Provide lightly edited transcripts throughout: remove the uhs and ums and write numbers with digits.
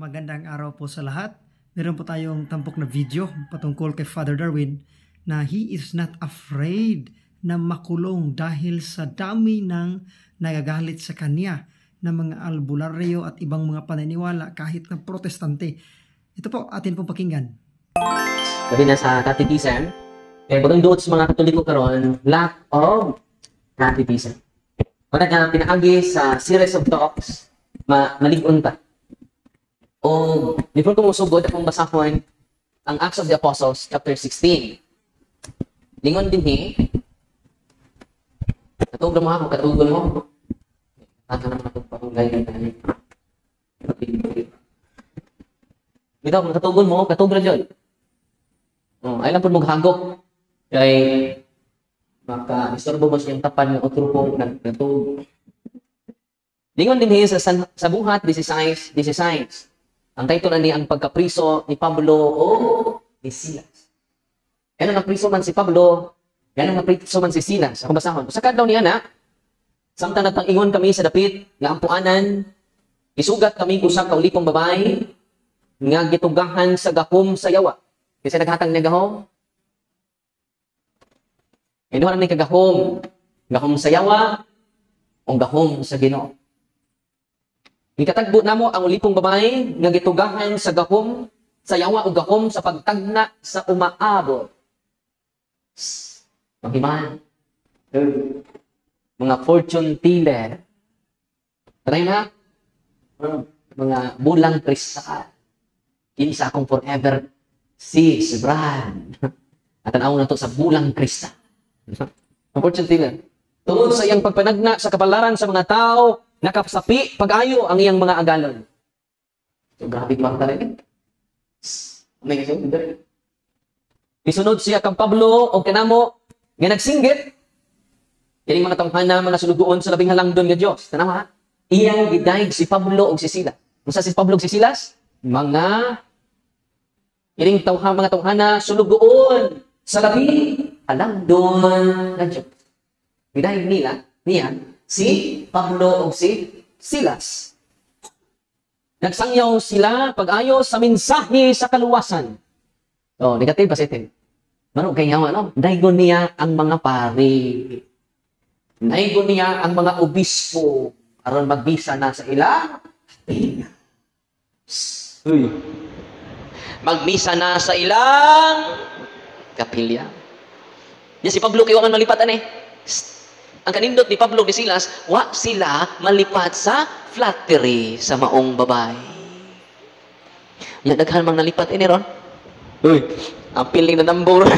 Magandang araw po sa lahat. Meron po tayong tampok na video patungkol kay Father Darwin na he is not afraid na makulong dahil sa dami ng nagagalit sa kanya na mga albularyo at ibang mga paniniwala kahit na protestante. Ito po atin pong pakinggan. Sabi na sa catechism, kaya kung doon sa mga Katoliko karon, lack of catechism. Kung na pinaagi sa series of talks, maligon ta. O, before ko musugod, akong basahon ang Acts of the Apostles, chapter 16. Lingon din katugol mo ako, katugol mo. Tata naman ako pahulay ng tayo. Bitaw, kung katugol mo, katugol dyan. Ay lang po maghagok. Kaya, maka-istorbo mo siyang tapan ng otro po nagtutug. Lingon din sa buhat, 16. Ang title na niya ang pagkapriso ni Pablo o ni Silas. Yan ang napriso man si Pablo, yan ang napriso man si Silas. Ako basahon. Sa kadlaw niya na, samtang nagpang-ingon kami sa dapit, nga ampuanan, isugat kami kusang kaulipong babae, nga gitugahan sa gahom sa yawa. Kasi naghatang niya gahom. Inuhan ni kagahom, gahom sa yawa, o gahom sa Ginoo. Ikatagbo na mo ang ulipong babae nga gitugahan sa gahom, sa yawa o gahom sa pagtagna sa umaabot. Mahiman. Mga fortune teller. Try na? Mga bulang kristal. Kinsa akong forever sis, brand. At tanaw na to sa bulang kristal. Ang fortune teller. Tungod sa iyang pagpanagna sa kapalaran sa mga tao, nakasapi pag-ayo ang iyang mga agalon. So, grabe ba talaga? May kasi, hindi. Isunod siya kang Pablo o kanamo nga nagsinggit. Yan mga tanghana, mga sulugoon sa labing halangdon nga Diyos. Tanawa, iyang gidayeg si Pablo o si Silas. Kung sa si Pablo o si Silas, mga mga tanghana, sulugoon sa labing halangdon nga Diyos. Gidayeg niya, si Pablo o si Silas. Nagsangyaw sila pag-ayo sa mensahe sa kaluwasan. So, negative, positive. Mano, kaya ano? Daigon niya ang mga pari. Daigon niya ang mga obispo. Aron magbisa na sa ilang magbisa na sa ilang kapilya. Yan si Pablo kayo ang malipatan eh. Ang kanindot ni Pablo ni Silas, wa sila malipat sa flattery sa maong babae. Yan, daghan mang nalipat ini ron. Ang piling na nambor.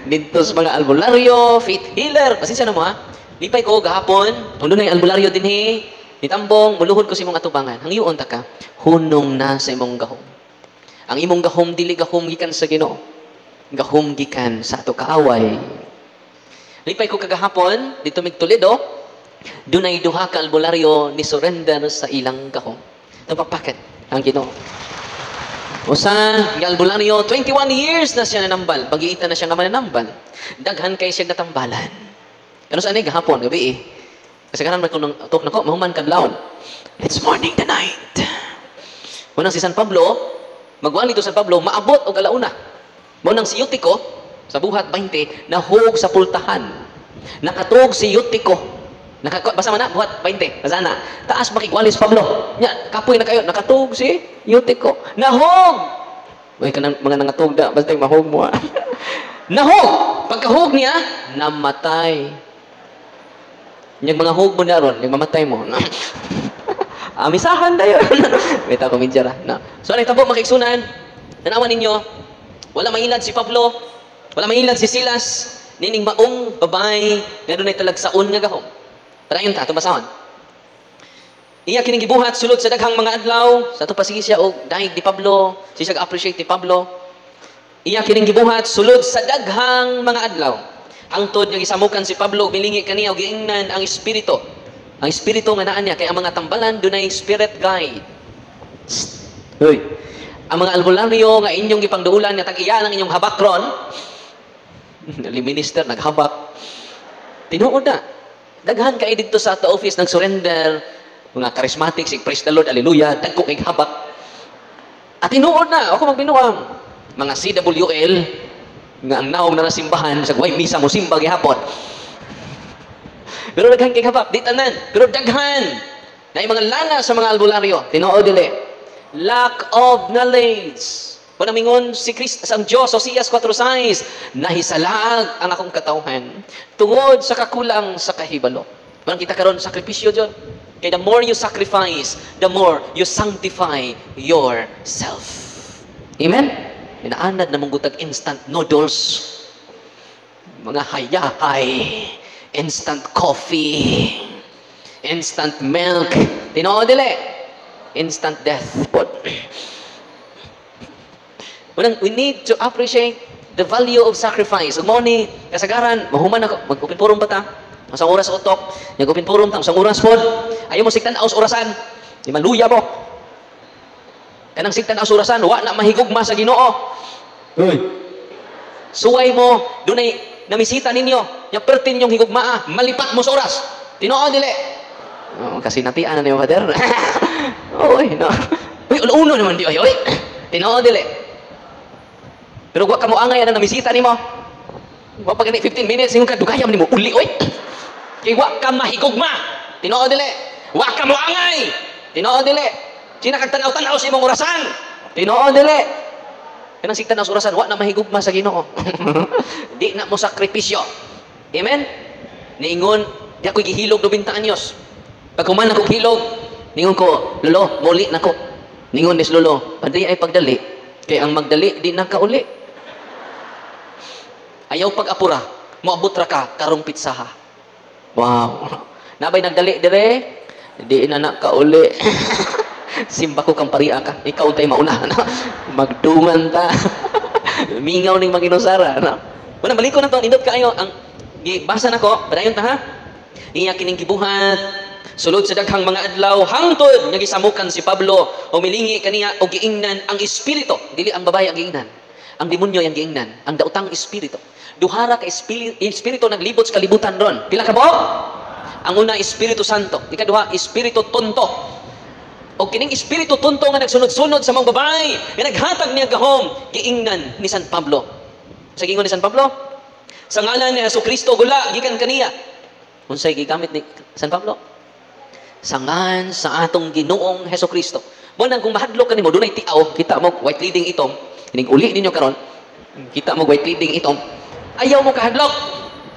Dito sa mga albularyo, faith healer. Pasensya na mo ha. Lipay ko gahapon, kung doon na yung albularyo din nitambong, muluhod ko sa imong atubangan. Ang iyon ta ka, hunong na sa imong gahom. Ang imong gahom, dili gahom gikan sa Ginoo. Gahom gikan sa ato kaaway. Lipay ko kagahapon, dito mig Toledo, doon ay duha ka albularyo ni surrender sa ilang gahom. Napapakit ang Ginoo. Usa, nga albularyo, 21 years na siya nanambal. Pag-iita na siya nga mananambal. Daghan kay siya natambalan. Kano saan gahapon, gabi eh. Kasi karan man kung tok na ko, mahuman kadlawon. It's morning the night. Munang si San Pablo, magwali to San Pablo, maabot o alauna. Munang si Eutico, sa buhat 20, nahug sa pultahan. Nakatug si Eutico. Basta man na, buhat 20. Basta na. Taas makikwalis Pablo. Nya, kapoy na kayo. Nakatug si Eutico. Nahug! Uy, mga nangatug da. Basta yung mahug mo. Nahug! Pagkahug niya, namatay. Yung mga hug mo na ron, yung mamatay mo. Misahan na yun. Wait ako, minjara. So, ano itabo, makiksunan? Nanawan ninyo, wala mailad si Pablo, wala mailad si Silas, nining maong babae, nga doon ay talagsaon nga gahom. Tara yun ta, tumbasaon. Iya kining gibuhat, sulod sa daghang mga adlaw, sa ito pasigi siya, o dahil di Pablo, siya appreciate ni Pablo. Iya kining gibuhat, sulod sa daghang mga adlaw. Hangtod nga gisamukan si Pablo, milingi kaniya, o giingnan ang Espiritu. Ang Espiritu nga naan niya, kaya ang mga tambalan, doon ay Spirit Guide. Uy. Ang mga albularyo nga inyong gipangduulan, nga tag-iyan ang inyong habakron, minister, naghabak. Tinuod na. Daghan kayo dito sa ato office, nag-surrender. Mga charismatic, praise the Lord, hallelujah, dagko kay habak. At tinuod na, ako magbinuang. Mga CWL, nga ang naong na nasimbahan, sa guway misa mo simba gihapon. Pero daghan kay kapap, di tanan. Pero daghan. Na yung mga lana sa mga albularyo, tinuod dili. Lack of knowledge. Panamingon si Christ, ang Diyos, Hosias 4:6, nahisalaag ang akong katawhan tungod sa kakulang sa kahibalo. Parang kita karon sakripisyo dyan. Kaya the more you sacrifice, the more you sanctify yourself. Amen? Inaanad na mong gutag instant noodles, mga hayahay, instant coffee, instant milk, tinuod dili, instant death. We need to appreciate the value of sacrifice. Ug mao ni kasagaran, mahuman ako, mag-open forum ba ta? Masang oras utok, nag-open forum ta, masang oras pod. Ayaw mo siktan aus orasan. Di maluya mo. Kanang siktan aus orasan, wa na mahigugma sa Ginoo. Hoy. Suway mo, dunay namisita ninyo, nya pertin yung higugmaa, malipat mo sa oras. Tinuod dili. Oh, kasi natian na niyo, Father. Oy, no. Uy, uno naman di ay, oy. Tinuod dili. Pero wa ka mo angay na namisita nimo. Wa pa gani 15 minutes ingon ka dugayam nimo uli oy. Kay wa ka mahigugma. Tinuod dili. Wa ka mo angay. Tinuod dili. Sina kag tanaw-tanaw sa imong orasan. Tinuod dili. Kanang siktan sa orasan wa na mahigugma sa Ginoo. Di na mo sakripisyo. Amen. Niingon, di ako gihilog 90 anyos. Pag human ako hilog, ningon ko, lolo, muli nako. Ningon ni lolo, pandi ay pagdali. Kay ang magdali di na kauli. Ayaw pag-apura, moabot ra ka karong pitsaha. Wow. Nabay nagdali dire, di na kauli. Simba ko kang paria ka. Ikaw tay mauna, no? Magduman ta. Mingaw ning maginusara, no? Una balik ko na to, indot kaayo ang gibasa nako, padayon ta ha. Iya kining gibuhat. Sulod sa daghang mga adlaw hangtod nga gisamukan si Pablo o milingi kaniya og giingnan ang espiritu, dili ang babaye ang giingnan. Ang demonyo ang giingnan, ang daotang espiritu. Duhara ka espiritu naglibot sa kalibutan ron. Pila ka mo? Ang una Espiritu Santo, ikaduha Espiritu Tonto. O kining Espiritu Tonto nga nagsunod-sunod sa mga babae, nga naghatag niya gahom, giingnan ni San Pablo. Sa gingon ni San Pablo, sa ngalan ni Jesucristo gula gikan kaniya. Unsay gigamit ni San Pablo? Sangan sa atong Ginoong Jesucristo. Mo nang kung mahadlok kanimo dunay tiaw, kita mo white leading itong, kining uli ninyo karon. Kita mo white leading itong. Ayaw mo kahadlok.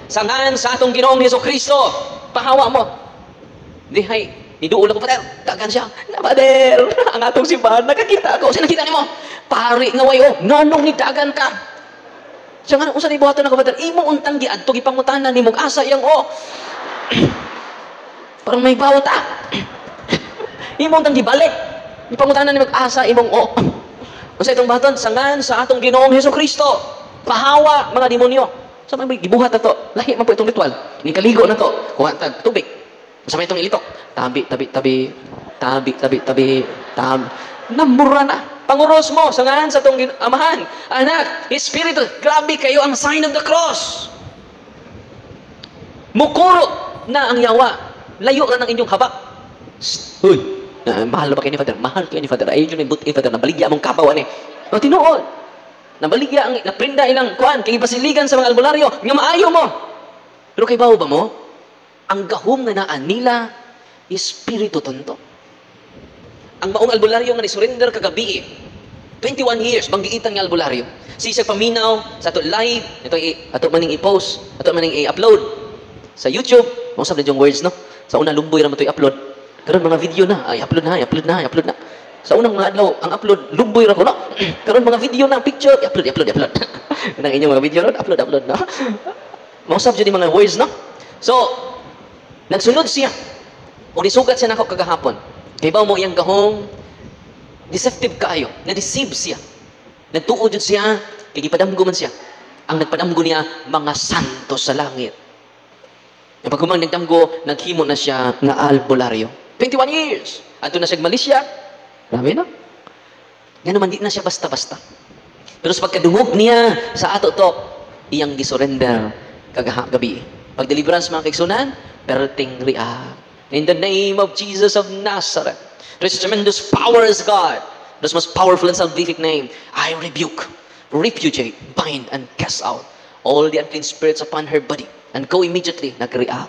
Sangan sa atong Ginoong Jesucristo. Pahawa mo. Dihay, niduol ako, Pader. Dagan siya. Na, Pader, ang atong simbahan, nakakita ako. Sino nakita niyo mo? Pari nga wayo, nanong ni dagan ka. Siya nga, usan ibuhaton ako, Pader. Imo untang giadto, gipangutanan ni mong asa yang o. Parang may bawat Imo untang gibalik. Gipangutanan ni mong asa, imong o. Usa itong baton, sangan sa atong Ginoong Jesucristo. Pahawa mga demonyo. Sa may gibuhat na to, lahi man po itong ritual. Nikaligo na to, kuha tag tubig. Sa may itong ilitok, tabi. Namura na. Panguros mo, sangahan sa itong amahan. Anak, Espiritu, grabe kayo ang sign of the cross. Mukuro na ang yawa. Layo na ng inyong habak. Huy, mahal ba kayo ni Father? Mahal kayo ni Father. Ayun yung buti, Father, nabaligya mong kapawan eh. O, tinuod. Nabaligya ang naprinda ilang kuan kay pasiligan sa mga albularyo nga maayo mo. Pero kay bawo ba mo? Ang gahom nga naan nila Espiritu Tonto. Ang maong albularyo nga ni-surrender kagabi 21 years banggiitan nga albularyo. Sisag paminaw sa ato live, ito ato maning i-post, ato maning i-upload sa YouTube. Mo sa yung words no. Sa una lumboy ra mo to i-upload. Karon mga video na, ay upload na. Sa unang mga adlaw, ang upload, lumboy ra ko, no? Karon mga video na, picture, upload. Nang inyong mga video ron, upload, no? Mausap dyan yung mga words, no? So, nagsunod siya. O nisugat siya na ako kagahapon. Kaya ba mo iyang gahong, deceptive kaayo, na-deceive siya. Nagtuod yun siya, kaya ipadamgo man siya. Ang nagpadamgo niya, mga santo sa langit. Yung pagkumang nagdamgo, naghimo na siya nga albularyo. 21 years. Ato na siya Malaysia. Grabe na. Nga naman, di na siya basta-basta. Pero sa pagkadungog niya sa ato to, iyang gisurrender kagabi. Pag-deliverance mga kaigsunan, perting ria. In the name of Jesus of Nazareth, there is tremendous power as God. That's most powerful and salvific name. I rebuke, repudiate, bind, and cast out all the unclean spirits upon her body, and go immediately, nag-react.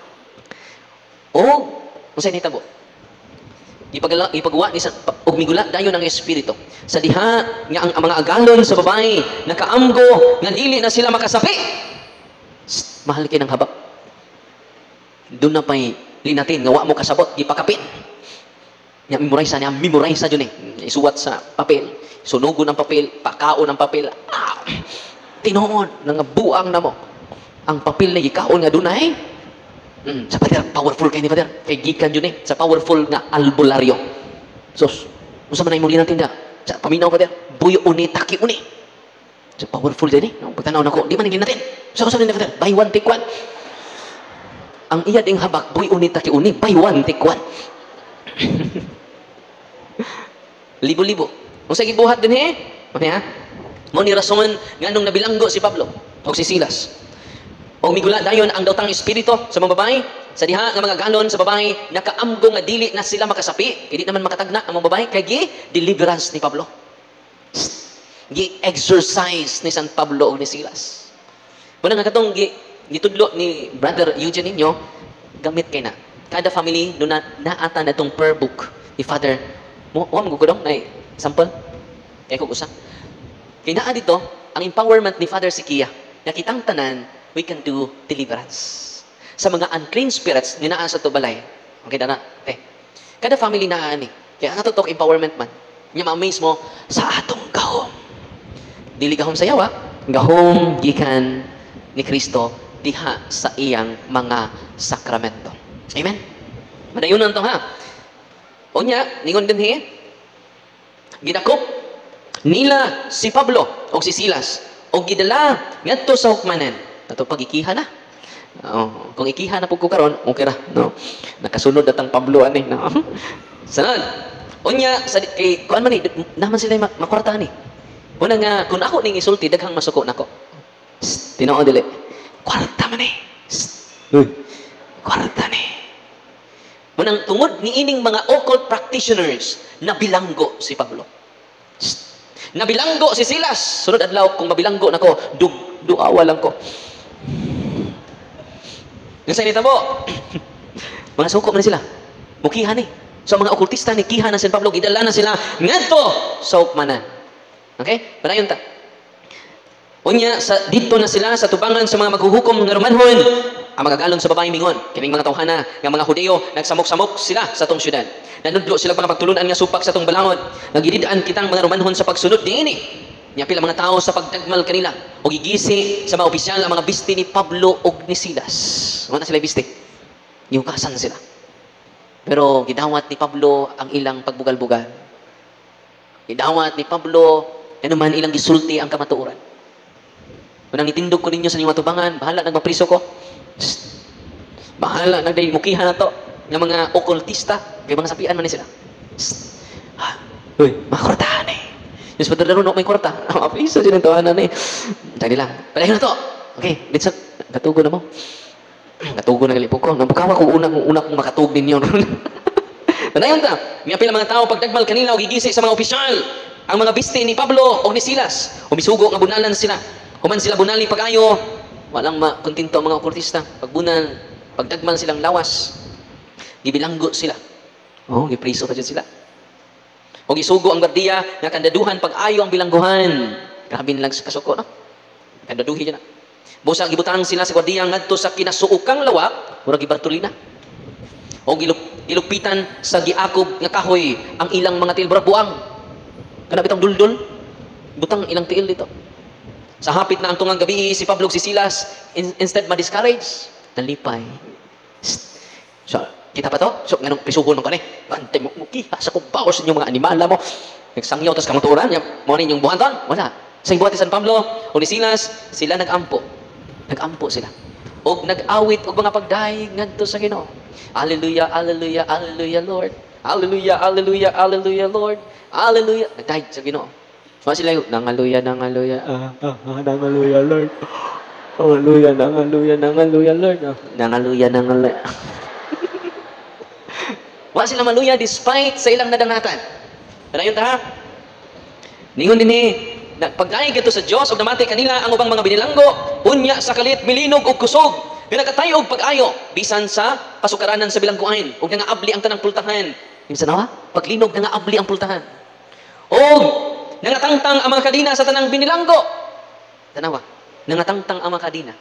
O, kung sa'yo nitabo, ipagawa ni og migula dayon ang espiritu sa diha nga ang mga agalon sa babae nakaamgo nga dili na sila makasapi. Mahal kay ng habak. Doon na pa'y linatin nga wa mo kasabot gipakapin. Nya memorize jud isuwat sa papel, sunugon ang papel, pakaon ang papel. Tinuod nga buang na mo ang papel na gikaon nga dunay. Sa pader, powerful kay ni pader. Kay gikan yun sa powerful nga albularyo. So, usa man ay muli natin da. Sa paminaw pader, buyo uni, taki uni. So, powerful din no? Pagtanaw na ko, di man naging natin. So, usa man pader, buy one, take one. Ang iya ding habak, buyo uni, taki uni, buy one, take one. Libo-libo. Kung sa gibuhat din mo ni rason nga nung nabilanggo si Pablo o si Silas. O migula dayon ang daotang espiritu sa mga babae, sa diha nga mga galon sa babae, nakaamgo nga dili na sila makasapi, hindi naman makatagna ang mga babae, kay gi-deliverance ni Pablo. Gi-exercise ni San Pablo o ni Silas. Wala nga katong gitudlo ni Brother Eugene ninyo, gamit kay na. Kada family, doon naata na itong prayer book ni Father. Huwag magugudong na sample. Kaya kung usa. Kaya naa dito, ang empowerment ni Father Sikia, nakitang tanan, we can do deliverance. Sa mga unclean spirits, ninaan sa tubalay. Okay na na. Okay. Kada family naan kaya ang natutok empowerment man. Niya ma-amaze mo sa atong gahom. Dili gahom sa yawa, gahom gikan ni Kristo diha sa iyang mga sakramento. Amen? Madayunan to O niya, ningon din gidakop nila si Pablo o si Silas o gidala ngadto sa hukmanan. Ato pagikiha na. Kung ikiha na po ko karon, okay ra, no? Nakasunod datang Pablo ani, no? Sanad. Unya sa kay kuan man naman sila makwarta ni. Una nga kun ako ning isulti daghang masuko nako. Tinoo dili. Kwarta man Kwarta ni. Unang tungod ni ining mga occult practitioners na bilanggo si Pablo. Nabilanggo si Silas. Sunod adlaw kung mabilanggo nako, duawa lang ko. Yung sa inita mo, mga suko na sila. Mukihan So mga okultista ni kiha na si Pablo, gidala na sila ngadto sa hukmanan. Okay? Panayon ta. Unya dito na sila sa tubangan sa mga maghuhukom nga Romanhon. Ang mga galon sa babaeng mingon, kining mga tawhana nga mga Hudeo, nagsamok-samok sila sa tong syudad. Nanudlo sila mga pagtulunan nga supak sa tong balangod. Nagididaan kitang mga Romanhon sa pagsunod diini. Nya pila mga tao sa pagdagmal kanila o gigisi sa mga opisyal ang mga bisti ni Pablo ug ni Silas. Ano sila bisti? Yukasan sila. Pero gidawat ni Pablo ang ilang pagbugal-bugal. Gidawat ni Pablo man ilang gisulti ang kamatuoran. Unang itindog ko ninyo sa inyong matubangan, bahala nagmapriso ko. Bahala nagdaymukihan na to ng mga okultista, kay mga sapian man ni sila. Uy, makortahan Yes, padalaro na may kwarta. Mapiso din ang tawanan Tadi lang. Palahin na to. Okay, let's katugo na mo. Katugo na galipog ko. Nabukawa ko una kong makatug din yun. Panayon ta. May pila mga tao pagdagmal kanila o gigisi sa mga opisyal. Ang mga bisti ni Pablo o ni Silas. Umisugo nga bunalan sila. Human sila bunali pag-ayo. Walang makontinto ang mga okultista. Pagbunal, pagdagmal silang lawas. Gibilanggo sila. Gipriso pa dyan sila. O gisugo ang bardiya nga kandaduhan pag-ayo ang bilangguhan. Grabe nilang kasuko, no? Kandaduhi dyan na. Busa gibutang sila sa bardiya ngadto sa kinasuukang lawak, murag gibartolina. O gilupitan sa giakob nga kahoy ang ilang mga tiil murag buang. Kana bitang duldul. Butang ilang tiil dito. Sa hapit na ang tungang gabi si Pablo si Silas instead ma-discourage, nalipay. So, kita pa to? So, ganun prisuhon mo ka Bante mo, kiha sa kubaw sa inyong mga animala mo. Nagsangyaw, tapos kamaturan, mo rin yung buhaton. Wala. Sa ibuhat ni San Pablo, o ni Silas, sila nag-ampo. Nag-ampo sila. O nag-awit, o mga pagdaig, ngadto sa Ginoo. Hallelujah, hallelujah, hallelujah, Lord. Hallelujah, hallelujah, hallelujah, Lord. Hallelujah. Nagdaig sa Ginoo. Mga sila yung, nangaluya, nangaluya, nangaluya, Lord. Nangaluya, nangaluya, nangaluya, Lord. Nangaluya, nangaluya. Wa sila maluya despite sa ilang nadanatan. Pero yun Ningon din pagdaig ito sa Dios ug namatay kanila ang ubang mga binilanggo, unya sa kalit milinog ug kusog. Nga nagkatayo og pag-ayo bisan sa pasukaranan sa bilangguan ug nangaabli ang tanang pultahan. Imsa nawa? Paglinog nangaabli ang pultahan. Og nangatangtang ang mga kadina sa tanang binilanggo. Tanawa, nangatangtang ang mga kadina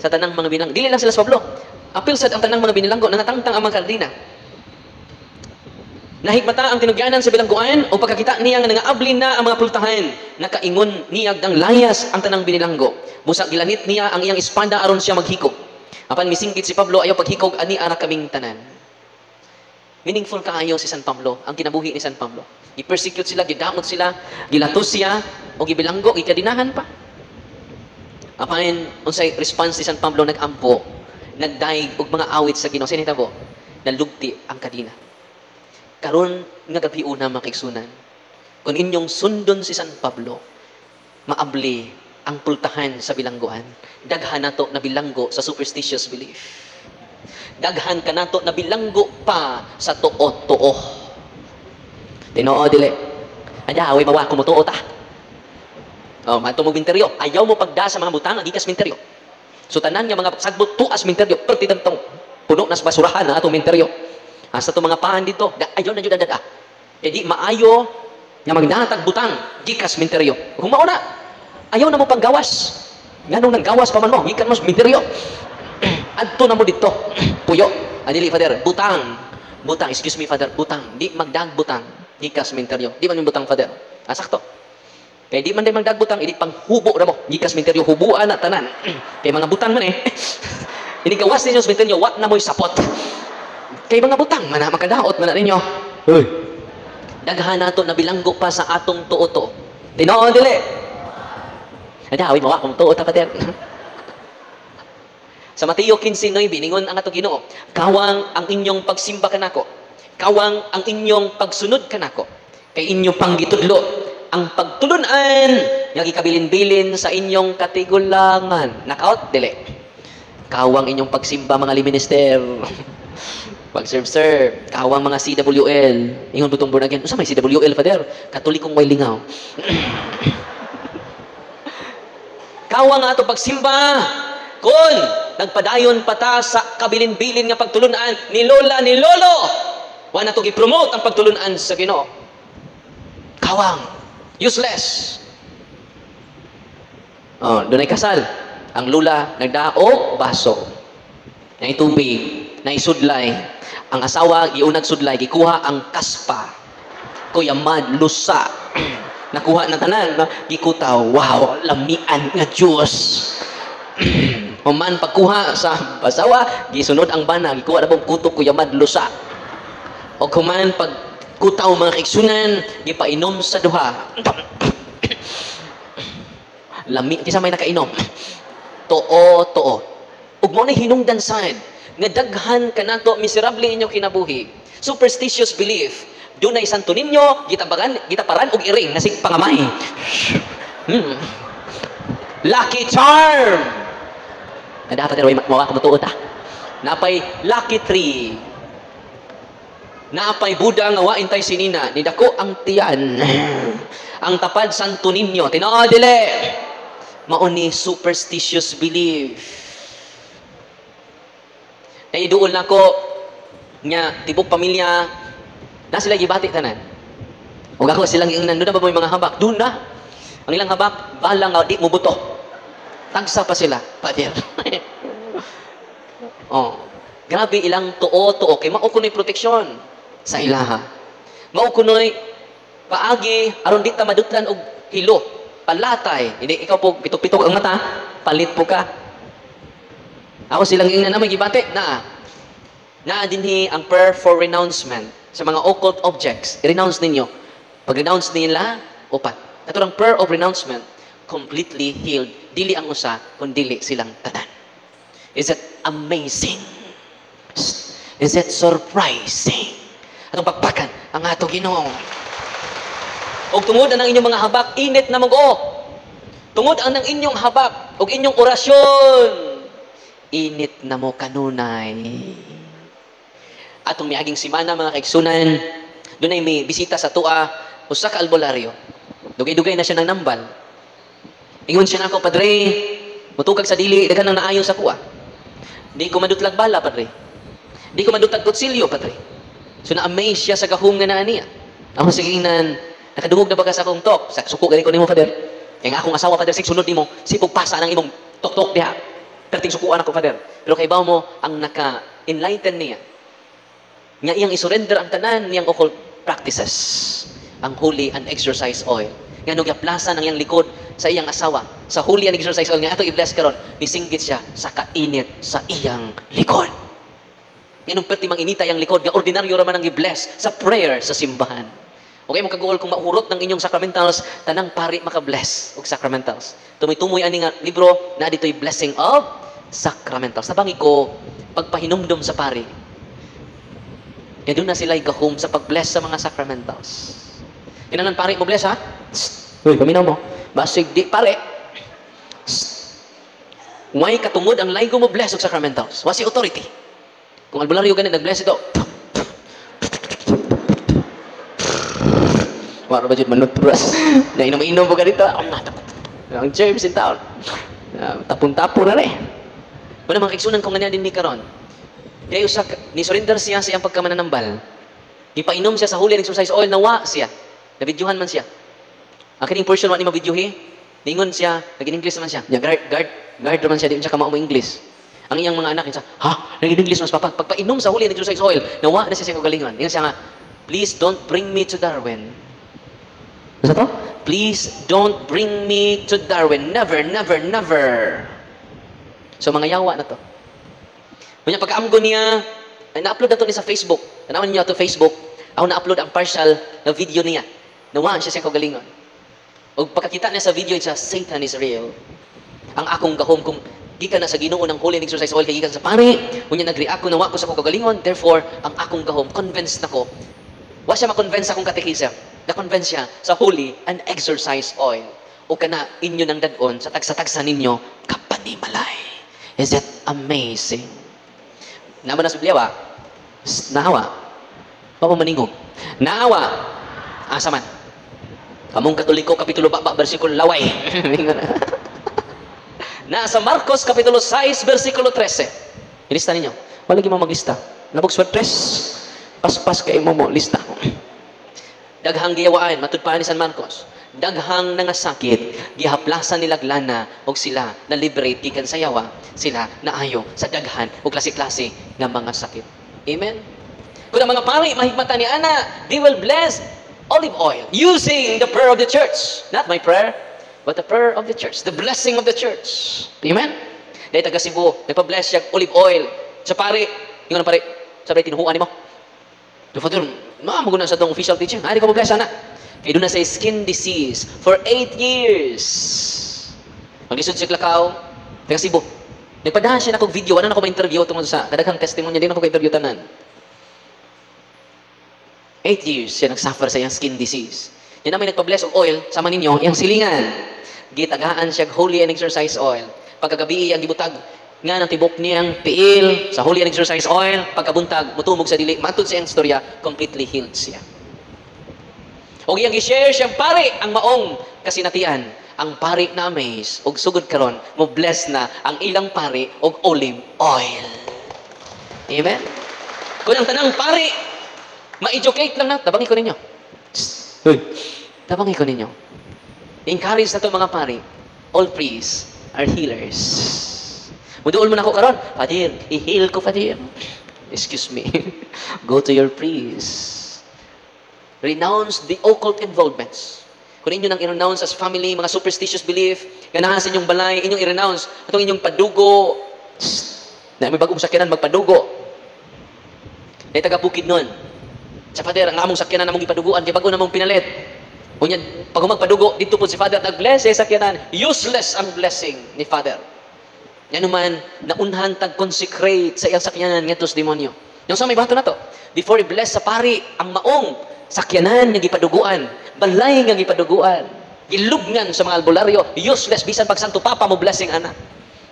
sa tanang mga binilanggo. Dili lang sila sa Pablo. Apil sad ang tanang mga binilanggo, nangatangtang ang mga kadina. Nahigmata ang tinugyanan sa bilangguan o pagkakita niya nga nangaabli na ang mga pultahan. Nakaingon niyag ng layas ang tanang binilanggo. Busak gilanit niya ang iyang espada aron siya maghikog. Apan misingkit si Pablo ayaw paghikog ani ara kaming tanan. Meaningful kaayo si San Pablo, ang kinabuhi ni San Pablo. I-persecute sila, gidamot sila, gilatos siya o gibilanggo, gikadinahan pa. Apan unsay response ni San Pablo nagampo, nagdaig og mga awit sa Ginoo. Sinitabo, nalugti ang kadina. Karon nga gabi una makigsunan. Kung inyong sundon si San Pablo, maabli ang pultahan sa bilangguan. Daghan nato na bilanggo sa superstitious belief. Daghan ka nato na bilanggo pa sa tuo-tuo. Tinoo dili. Ada away mawa ko mo tuo ta. Oh, mato mo minteryo. Ayaw mo pagda sa mga butang gikas minteryo. So tanan nga mga sagbot tuas minteryo, perti tantong puno nas basurahan na atong minteryo. Asa to mga pahan dito, ayaw na jud dada. Jadi maayo nga magdatag butang gikas minteryo. Kung mao na, ayaw na mo panggawas. Nganong nanggawas pa man mo, gikan mo sa minteryo. Adto na mo dito. Puyo. Adili Father, butang. Butang, excuse me Father, butang. Di magdag butang gikas minteryo. Di man yung butang Father. Sakto. Kaya di man din magdag butang, idi pang hubo na mo gikas minteryo, hubuan na tanan. Kay mga butang man Ini gawas ninyo sa minteryo, wat na mo'y sapot. Kay mga butang, makadaot man na ninyo. Hoy. Daghan nato na bilanggo pa sa atong tuo-tuo. Tinoo dili. Ada awi mawa kung tuo ta Pater. Sa Mateo 15:9 ningon ang atong Ginoo, kawang ang inyong pagsimba kanako. Kawang ang inyong pagsunod kanako. Kay inyong panggitudlo ang pagtulunan nga gikabilin-bilin sa inyong katigulangan. Nakaot dili. Kawang inyong pagsimba mga liminister. Pag-serve, kawang mga CWL. Ingon butong born again. Usa may CWL, Father? Katolikong way lingaw. Kawang nga ito pagsimba. Kun, nagpadayon pata sa kabilin-bilin nga pagtulunan ni Lola, ni Lolo. Wa na ito i-promote ang pagtulunan sa Ginoo. Kawang. Useless. Oh, doon ay kasal. Ang lula, nagdaog, baso. Na itubig, na isudlay. Ang asawa, iunag sudlay, gikuha ang kaspa. Kuyamad, lusa. Nakuha na tanan, gikutaw, wow, lamian nga Diyos. Human pagkuha sa asawa, gisunod ang bana, gikuha na pong kutok, kuyamad, lusa. O human pagkutaw mga kaigsunan, gipainom sa duha. Lami, kisa may nakainom. Too. Ug mo na hinungdan sad nga daghan kanato miserable inyong kinabuhi. Superstitious belief. Dunay santo ninyo gitaparan og iring nasig pangamay. Lucky charm. Ada pa pero mawa ko tuot ta. Napay lucky tree. Napay Buddha nga wa intay sinina, ni dako ang tiyan. Ang tapad santo ninyo, tinoo dili. Mao ni superstitious belief. Naiduol na ko nga tibok pamilya na sila gibati tanan. Ug ako silang ingnan doon na ba mo mga habak? Doon na. Ang ilang habak, bahala nga di mo buto. Tagsa pa sila, Father. Oh, grabe ilang tuo kay mao kunoy proteksyon sa ilaha. Mao kunoy paagi aron di ta madutlan og hilo, palatay. Hindi ikaw po pitok-pitok ang mata, palit po ka. Ako silang ingnan na may gibate na dinhi ang prayer for renouncement sa mga occult objects. I-renounce ninyo. Pag-renounce nila, upat. Ito ang prayer of renouncement, completely healed. Dili ang usa, kundi silang tanan. Is it amazing? Is it surprising? Atong pagpakan ang ato Ginoo. Og tungod ang inyong mga habak, init na mag-o. Tungod ang inyong habak, og inyong orasyon, init na mo kanunay. Atong miaging simana mga kaigsunan, doon ay may bisita sa tua, usa ka albularyo. Dugay-dugay na siya ng nambal. Ingon siya na ako, Padre, mutugag sa dili, daghan nang naayo sa kuha. Di ko madutlag bala, Padre. Di ko madutlag kutsilyo, Padre. So na-amaze siya sa gahom nga naa niya. Ako siginan, nakadungog na baga sa akong tok. Suko gani ko nimo, Father. Kaya nga akong asawa, Father, sunod nimo, sipog pasa ng imong tok-tok diha. Perting sukuan ako, Father. Pero kay bawo mo, ang naka-enlighten niya. Nga iyang isurrender ang tanan niyang occult practices. Ang holy and exercise oil. Nga nung yaplasan ang iyang likod sa iyang asawa. Sa holy and exercise oil, nga ato i-bless karon, nisinggit siya sa kainit sa iyang likod. Nga nung perti mang inita iyang likod, nga ordinaryo raman ang i-bless sa prayer sa simbahan. Okay, mo kagool kung maurot ng inyong sacramentals, tanang pari maka-bless og sacramentals. Tumoy-tumoy ani nga libro na dito'y blessing of sacramentals. Nabangi ko, pagpahinumdum sa pari. Kaya doon na sila'y gahom sa pag-bless sa mga sacramentals. Kinangan pari mo bless, ha? Uy, paminaw mo. Basig di, pare. Way katungod ang laigo mo bless og sacramentals. Wasi authority. Kung albularyo ganit, nag-bless ito. Wala ba dyan manutras? Na inom-inom po ka dito. Ang germs in town. Tapon-tapon na rin. Wala mga kaigsunan kung ganyan din ni Karon. Kaya ni surrender siya sa iyang pagkamananambal. Ipainom siya sa holy and exercise oil, nawa siya. Nabidyuhan man siya. Ang kining portion wa ni mabidyuhi, ningon siya, naging-English naman siya. Guard naman siya, di siya kamao mo English. Ang iyang mga anak, siya, naging-English mas papa. Pagpainom sa holy and exercise oil, nawa na siya sa kagalingon. Ningon siya nga, please don't bring me to Darwin. Ano to? Please don't bring me to Darwin. Never, never, never. So mga yawa na to. Kanya pagkaamgo niya, na-upload na to niya sa Facebook. Tanawan niya to Facebook. Ako na-upload ang partial na video niya. Nawaan siya sa kagalingon. O pagkakita niya sa video, siya, Satan is real. Ang akong gahom kung gikan na sa Ginoo ng holy and exercise oil, kay gikan sa pari, kunya nag-react ko, nawa ko sa kagalingon, therefore, ang akong gahom, convinced na ko. Wa siya ma-convince akong katekism. Na-convince siya sa holy and exercise oil. O kana inyo ng dadon sa tagsa-tagsa ninyo, kapanimalay. Is it amazing? Naman na sa Biblia, nahawa. Papamaningog. Nahawa. Asa man. Kamong Katoliko, Kapitulo 4, versikulo laway. Nasa Marcos, Kapitulo 6, versikulo 13. Ilista ninyo. Wala mo maglista. Nabog swertres. Paspas kay mo lista. Daghang giyawaan, matudpaan ni San Marcos. Daghang nangasakit, gihaplasan nila glana, og sila na liberate gikan sa yawa, sila naayo sa daghan og klase-klase nga mga sakit. Amen? Kung ang mga pari mahigmatan ni ana, they will bless olive oil using the prayer of the church. Not my prayer, but the prayer of the church. The blessing of the church. Amen? Dahil taga Cebu, nagpa-bless siya olive oil. Sa pari, yung pari, sabi tinuhuan ni mo. The Father, maguna sa itong official teaching. Hindi ko mag-bless, anak. Kaya doon na sa skin disease for 8 years. Maglisod siya Klakaw, taga Cebu. Nagpadahan siya na kong video, ano na ako ma-interview tungkol sa kadaghang testimony, hindi na ako ka-interview tanan. 8 years siya nagsuffer sa iyang skin disease. Yan na may nagpa-bless of oil, sama ninyo, iyang silingan. Gitagaan siya holy and exercise oil. Pagkagabi, ang gibutag, nga ng tibok niyang tiil sa holy and exercise oil, pagkabuntag, mutumog sa dili, matod sa iyang storya, completely healed siya. O iyang i-share siyang pari ang maong kasinatian. Ang pari na amaze, og sugod karon, mo bless na ang ilang pari og olive oil. Amen? Kung ang tanang pari, ma-educate lang na, tabangi ko ninyo. Tabangi ko ninyo. Encourage na ito mga pari, all priests are healers. Muduol mo na ako karon, Father, i-heal ko, Father. Excuse me. Go to your priest. Renounce the occult involvements. Kung inyo nang i-renounce as family, mga superstitious belief, ganahan sa inyong balay, inyong i-renounce, itong inyong padugo, na may bagong sakyanan, magpadugo. Na taga-bukid nun. Sa Father, ang among sakyanan namong ipaduguan, kaya bago namong pinalit. Kunyan, pag magpadugo, dito po si Father, nag-bless sa sakyanan, useless ang blessing ni Father. Yan naman, naunhan tag-consecrate sa iyang sakyanan nga tos demonyo. Yung sa may bato na to, before i-bless sa pari, ang maong sakyanan nga gipaduguan, balay nga gipaduguan, ilugnan sa mga albularyo, useless, bisan pag Santo Papa mo blessing anak.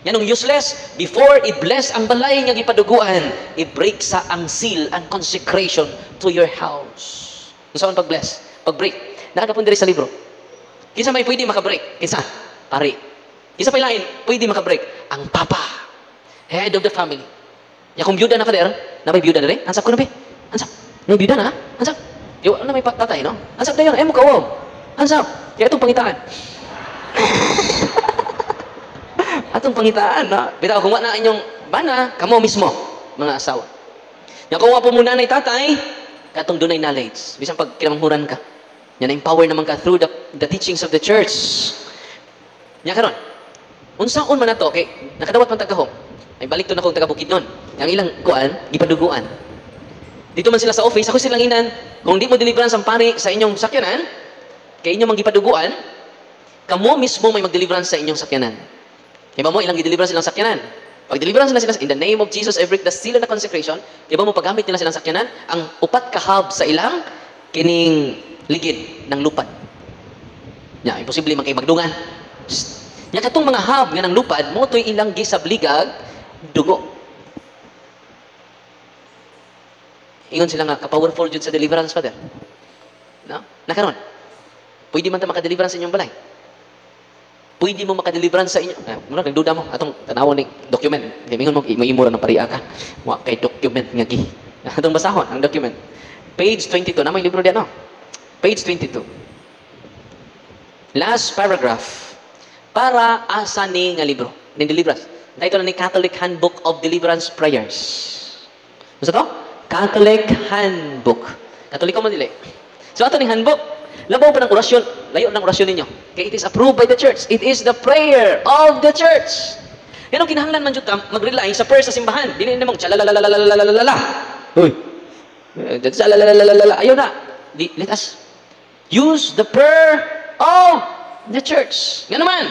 Yan ang useless, before i-bless ang balay nga gipaduguan, i-break sa ang seal and consecration to your house. Kung saan pag-bless? Pag-break. Nakakapun diri sa libro. Kinsa may pwede makabreak? Kinsa? Pari. Kinsa pa lain pwede makabreak? Ang papa. Head of the family. Ya kung byuda na ka der, na may byuda na rin? Ansap ko na be? Ansap. May byuda na? Ansap. Yo, na may tatay, no? Ansap dayon, mo ka, Ansap. Kaya itong pangitaan. Atong pangitaan, no? Bitaw, kung na inyong bana, kamo mismo, mga asawa. Ya kung po muna na tatay, katong dunay knowledge. Bisang pag kinamanghuran ka. Yan na-empower naman ka through the teachings of the church. Nya karon. Unsaon man nato kay nakadawat man tagahom. Ay balik to na kong taga Bukidnon. Yang ilang kuan gipaduguan. Dito man sila sa office, ako silang inan, kung di mo deliveran sa pari sa inyong sakyanan, kay inyo man gipaduguan, kamo mismo may magdeliveran sa inyong sakyanan. Kay ba mo ilang gideliveran silang sakyanan? Pag deliveran sila in the name of Jesus, I break the seal of the consecration, kay ba mo paggamit nila silang sakyanan, ang upat ka hub sa ilang kining ligid ng lupad. Nya, imposible man kay magdungan. Nya katong mga hub nga ng lupad, mo to'y ilang gisabligag dugo. Ingon sila nga ka-powerful jud sa deliverance, Father. No? Nakaron. Pwede man ta makadeliverance sa inyong balay. Pwede mo makadeliverance sa inyo. Muna nagduda mo atong tanawon ni document. Kay mingon mo imura ng pariya ka. Wa kay document nga gi. Atong basahon ang document. Page 22 na may libro diyan, no? Page 22. Last paragraph. Para asa ni nga libro? Ni deliverance. Title ni Catholic Handbook of Deliverance Prayers. Ano to? Catholic Handbook. Katoliko man dili. So ato ni handbook. Labaw pa ng orasyon. Layo ng orasyon ninyo. Kaya it is approved by the church. It is the prayer of the church. Yan ang kinahanglan man jud ka mag-rely sa prayer sa simbahan. Dili na mong chalalalalalalalalala. Hoy. Ayaw na. Let us use the prayer of the church. Nga naman.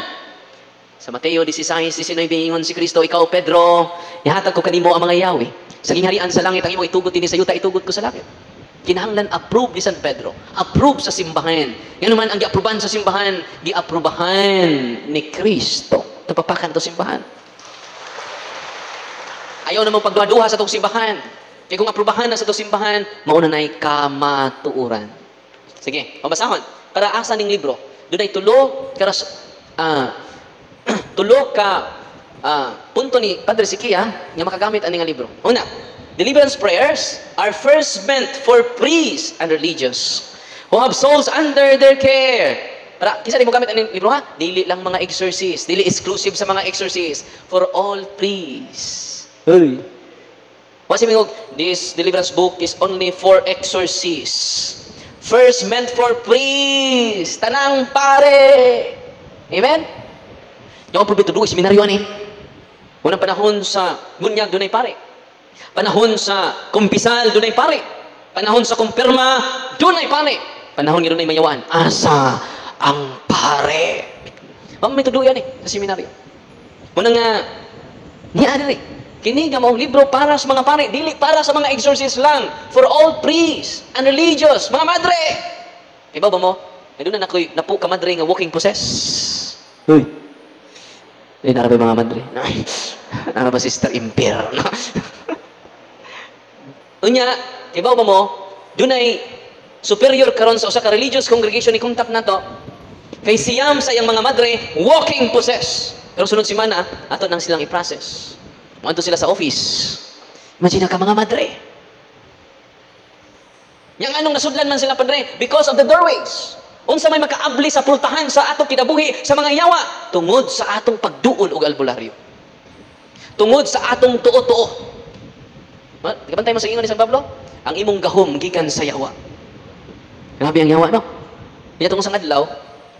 Sa Mateo 16:19 ingon si Kristo, ikaw Pedro, ihatag ko kanimo ang mga yawi. Sa gingharian sa langit ang imo itugot dinhi sa yuta, itugot ko sa langit. Kinahanglan approve ni San Pedro. Approve sa simbahan. Nga naman ang giaprubahan sa simbahan, giaprubahan ni Kristo. Tapapakan to simbahan. Ayaw namang pagduha-duha sa tong simbahan. Kaya kung aprubahan na sa tong simbahan, mauna na'y kamatuuran. Sige, pabasahon. Para asa ning libro. Doon ay tulo ka punto ni Padre Sikia nga makagamit ani nga libro. Una, deliverance prayers are first meant for priests and religious who have souls under their care. Para kisa di mo gamit ani libro ha? Dili lang mga exorcist, dili exclusive sa mga exorcist, for all priests. Hey. Wasi mingog, this deliverance book is only for exorcists. First meant for priests, tanang pare. Amen? Yung probito doon, seminaryo ani. Unang panahon sa bunyag, doon ay pare. Panahon sa kumpisal, doon ay pare. Panahon sa kumpirma, doon ay pare. Panahon nga doon ay mayawaan. Asa ang pare. May tudo yan sa seminaryo. Unang niya rin. Kini nga maong libro para sa mga pare, dili para sa mga exorcists lang. For all priests and religious, mga madre. Iba ba mo? Ay doon na napo ka madre nga walking possess. Uy. Ay nara ba mga madre? Nara ba Sister Imper? Unya, iba ba mo? Doon ay superior karon sa usa ka religious congregation ni contact nato. Kay siyam sa iyang mga madre walking possess. Pero sunod semana ato nang silang i-process. Manto sila sa office. Imagine ka mga madre. Yang anong nasudlan man sila padre because of the doorways. Unsa may makaabli sa pultahan sa atong kinabuhi sa mga yawa tungod sa atong pagduol og albularyo. Tungod sa atong tuo-tuo. Kapantay mo sa ingon ni San Pablo? Ang imong gahom gikan sa yawa. Grabe ang yawa, no? Kaya itong isang adlaw,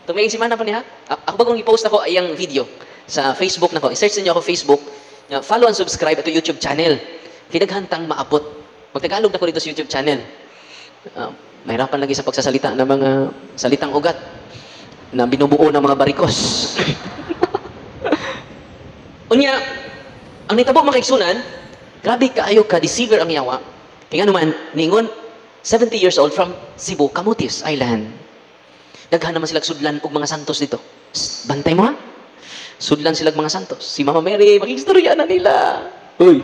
tumayang simana pa niya, ako bagong i-post ako ayang video sa Facebook nako. I-search niyo ako Facebook. Follow and subscribe ito YouTube channel. Kinaghantang maabot. Magtagalog na ko dito sa YouTube channel. Mahirapan lagi sa pagsasalita ng mga salitang ugat na binubuo ng mga barikos. Unya, ang nitabo makaigsunan, grabe kaayo ka, deceiver ang yawa. Kaya naman, ningon, 70 years old from Cebu, Camotes Island. Daghan naman sila sudlan og mga santos dito. Bantay mo ha? Sudlan sila mga santos. Si Mama Mary, mag-istorya na nila. Uy,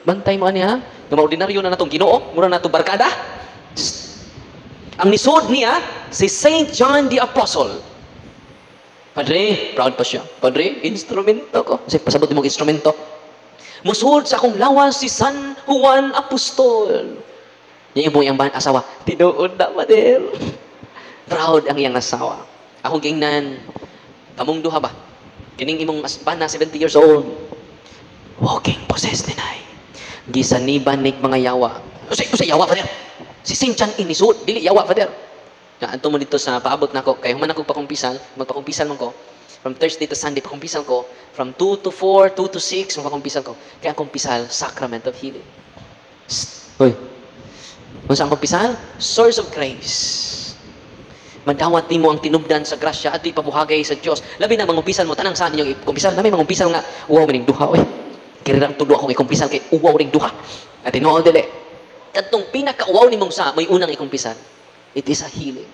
bantay mo ani ha? Nga maordinaryo na natong Ginoo, mura na natong barkada. Ang nisod niya, si Saint John the Apostle. Padre, proud pa siya. Padre, instrumento ko. Kasi pasabot mo instrumento. Musuod sa akong lawas si San Juan Apostol. Yung iyang asawa, tinuod na, Pader. Proud ang iyang asawa. Akong gingnan, kamong duha ba? Kining imong bana, 70 years old. Walking possessed dinay. Gisaniban nik mga yawa. Usay yawa, Pader. Si Sinchan inisud, dili yawa, Pader. Anto mo dito sa paabot na ko, kaya human ako magpakumpisal man ko. From Thursday to Sunday, pakumpisal ko. From 2 to 4, 2 to 6, magpakumpisal ko. Kaya ang kumpisal, sacrament of healing. Hoy. Kung saan kumpisal? Source of grace. Madawat mo ang tinubdan sa grasya at ipabuhagay sa Diyos. Labi na mangumpisal mo, tanang saan ninyong ikumpisal. Labi mangumpisal nga, uwaw maning duha. Uy, kirirang tulo akong ikumpisal kay uwaw ring duha. At inool dili. Katong pinaka-uwaw ni mong sa, may unang ikumpisal. It is a healing.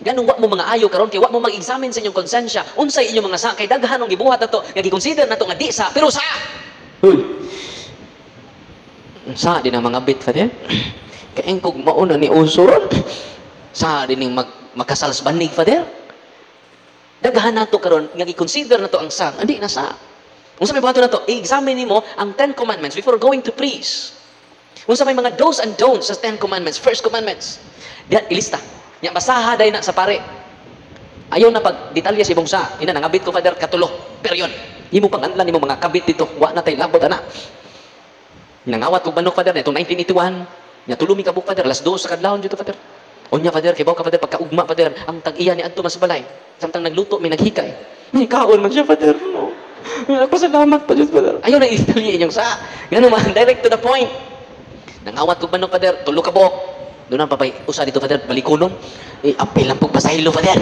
Ganun wa mo mga ayo karon kay wa mo mag-examine sa inyong konsensya. Unsay inyong mga sa kay daghan ng gibuhat nato, nga gi-consider nato nga di sa, pero sa. Hoy. Sa din ang mga bit fa din. Kay engkog mauna ni usor. Sa din ning makasals banig fa din. Daghan nato karon nga gi-consider nato ang sa, andi na sa. Unsa may buhaton nato? I-examine nimo ang 10 commandments before going to preach. Unsa may mga do's and don'ts sa 10 commandments, first commandments. Diyan ilista. Nya basaha day na sa pare. Ayaw na pag detalye si bungsa. Ina nangabit ko Father katulo. Period. Imo panganlan nimo mga kabit dito. Wa na tay labot ana. Nangawat ko banok Father nitong 1981. Nya tulumi ka buk Father alas 2 sa kadlawon dito Father. Unya Father kay baw ka Father pagkaugma Father ang tag-iya ni adto mas balay. Samtang nagluto may naghikay. Ni kaon man siya Father. No. Pasalamat pa Diyos Father. Ayaw na i-detalye inyong sa. Ngano man direct to the point. Nangawat ko banok Father tulo ka buok. Doon ang papay, usa dito, Father, balikonon. Apil lang po pasahilo, Father.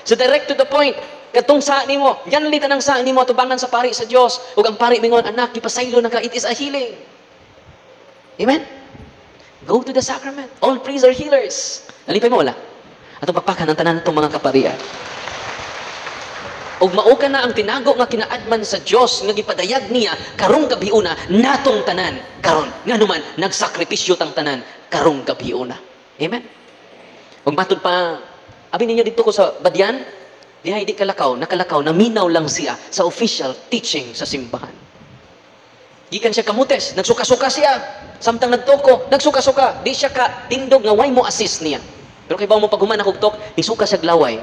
So, direct to the point. Katong sa ni mo, yan lita ng sa ni mo, tubangan sa pari sa Diyos. Huwag ang pari mingon, anak, ipasahilo na ka, it is a healing. Amen? Go to the sacrament. All priests are healers. Nalipay mo, wala? Atong pagpakan ng tanan itong mga kaparian. Og mao ka na ang tinago nga kinaadman sa Dios nga gipadayag niya karong gabiuna natong tanan karon nganuman nagsakripisyo tang tanan karong gabiuna. Amen. Og matud pa abi ninyo dito ko sa Badyan dihay di kalakaw nakalakaw naminaw lang siya sa official teaching sa simbahan. Gikan siya kamutes nagsuka-suka siya samtang nagtoko nagsuka-suka di siya ka tindog nga way mo assist niya. Pero kay bawo mo paghuman ako tok isuka siya glaway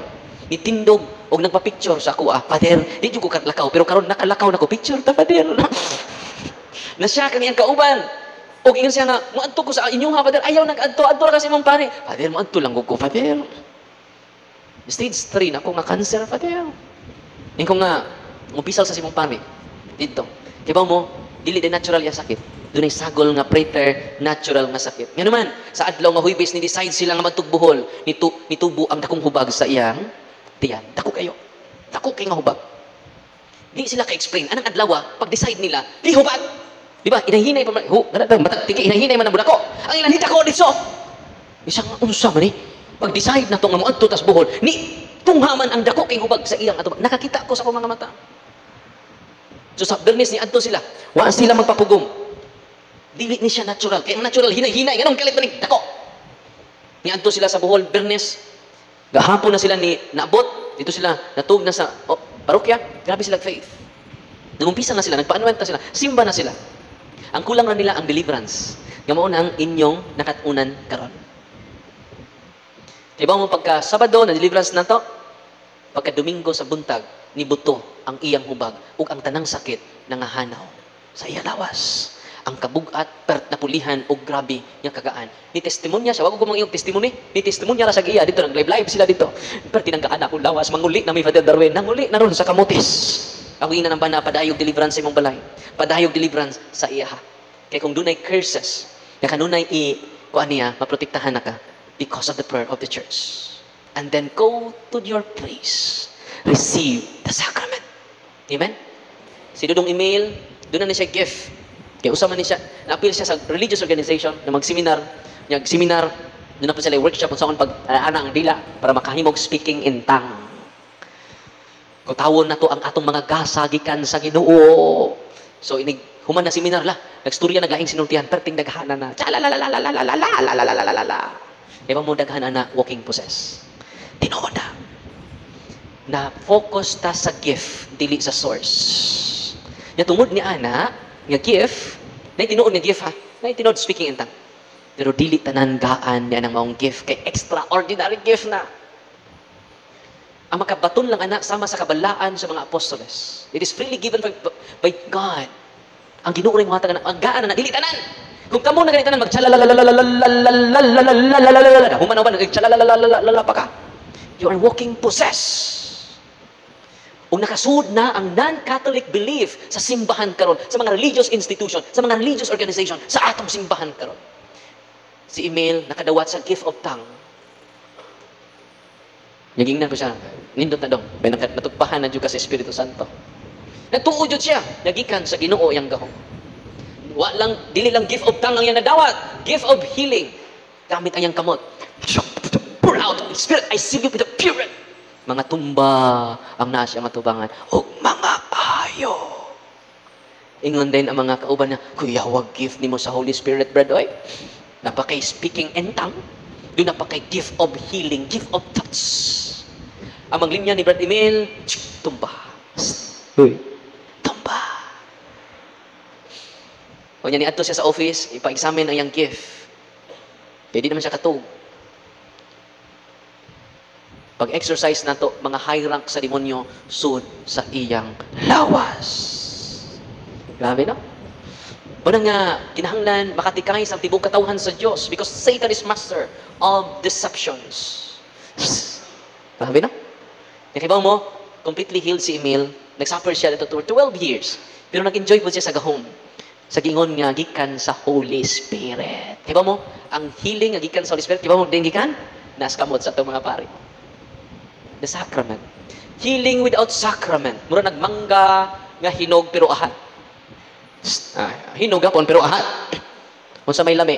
nitindog og nagpa-picture sa ako Father, di jud ko katlakaw pero karon nakalakaw na ko picture ta Father. Na siya kaniyang kauban. Og ingon siya na moadto ko sa inyo ha Father, ayaw nag-adto ra kasi mong pare. Father, moadto lang ko Father. Stage 3 na ko nga cancer Father. Ingko nga umpisal sa simong pare dito. Kay ba mo dili din natural ya sakit. Dunay sagol nga prater natural nga sakit. Nga naman sa adlaw nga Huwebes ni decide sila nga magtugbuhol nitubo ang dakong hubag sa iyang tiyan. Dako kayo. Dako kay nga hubag. Di sila ka-explain. Anong adlaw, pag-decide nila, di hubag. Di ba? Inahinay pa man. Matagtiki, inahinay man ang budako. Ang ilan, hita ko, ditso. Isang unsa man eh. Pag-decide na itong nga muadto tas buhol, ni tunghaman ang dako kay hubag sa iyang atubag. Nakakita ko sa akong mga mata. So sa Bernes ni adto sila. Wa sila magpapugong. Dili ni siya natural. Kaya ang natural, hinay-hinay. Ganong kalit man dako. Ni adto sila sa buhol, Bernes. Gahapon na sila ni naabot, dito sila natug na sa parokya, grabe sila faith. Nagumpisa na sila, nagpaanuan na sila, simba na sila. Ang kulang na nila ang deliverance. Nga mao na ang inyong nakatunan karon. Diba mo pagka Sabado na deliverance na to, pagka Domingo sa buntag, nibuto ang iyang hubag ug ang tanang sakit nangahanaw sa iya lawas. Ang kabugat, pert na pulihan, o grabe yung kagaan. Ni testimonya siya, wag ko mga iyong testimony. Ni testimonya ra sa iya dito, nag-live sila dito. Pero tinangkaan akong lawas, manguli na may Father Darwin, nanguli na ron sa kamutis. Ako ina ng bana, padayog deliverance sa imong balay. Padayog deliverance sa iya. Kaya kung dunay curses, na kanunay kuan niya, maprotektahan na ka because of the prayer of the church. And then go to your place. Receive the sacrament. Amen? Si Dudong email, doon na siya gift. Kaya usama ni siya, na-appeal siya sa religious organization na mag-seminar. Seminar, doon na po sila workshop kung saan pag-ana ang dila para makahimog speaking in tongue. Kutawon na to ang atong mga gasagikan sa Ginoo. So, human na seminar la. Nagstorya na gaing sinultihan, perting daghana na. Di ba mo daghana na walking possess? Tinood na. na focus ta sa gift, dili sa source. Nya tungod ni ana, nga gift, na tinuod nga gift ha, na tinuod speaking in tongue. Pero dili tanan gaan niya ng maong gift, kay extraordinary gift na. Ang makabaton lang anak sama sa kabalaan sa mga apostoles. It is freely given by God. Ang Ginoo ring matag ang gaan na dili tanan. Kung kamo na ganitanan magchalalalalalalalalalalalalalalala, humanaw ba nagchalalalalalala pa ka? You are walking possessed. Kung nakasud na ang non-Catholic belief sa simbahan karon, sa mga religious institution, sa mga religious organization, sa atong simbahan karon. Si Emil nakadawat sa gift of tongue. Nagingnan ko siya, nindot na dong, may natugpahan na dyan ka sa Espiritu Santo. Nagtuod yun siya, nagikan sa Ginoo yang gahong. Dili lang gift of tongue ang yan nadawat, gift of healing. Gamit ang yang kamot. Pour out of the Spirit, I seal you with the pure. Mga tumba ang naa siya matubangan. O mga ayo. Ingon din ang mga kauban niya, kuya, wag gift ni mo sa Holy Spirit, brad, oy. Napakay speaking in tongue. Doon napakay gift of healing, gift of touch. Ang maglinya ni Brad Emil, tumba. Uy, tumba. O niya niadto siya sa office, ipa-examine ang iyang gift. Kaya di naman siya katog. Pag-exercise na to, mga high rank sa demonyo, sud sa iyang lawas. Grabe, no? Una nga, kinahanglan, makatikay sa tibong katawhan sa Diyos because Satan is master of deceptions. Grabe, no? Nakibaw mo, completely healed si Emil. Nagsuffer siya dito for 12 years. Pero nag-enjoy po siya sa gahom. Sa gingon nga, gikan sa Holy Spirit. Kibaw mo, ang healing nga gikan sa Holy Spirit, kibaw mo, din gikan? Naskamot sa itong mga pari. The sacrament. Healing without sacrament. Mura nagmangga nga hinog pero ahat. Hinog gapon pero ahat. Kung sa may lami,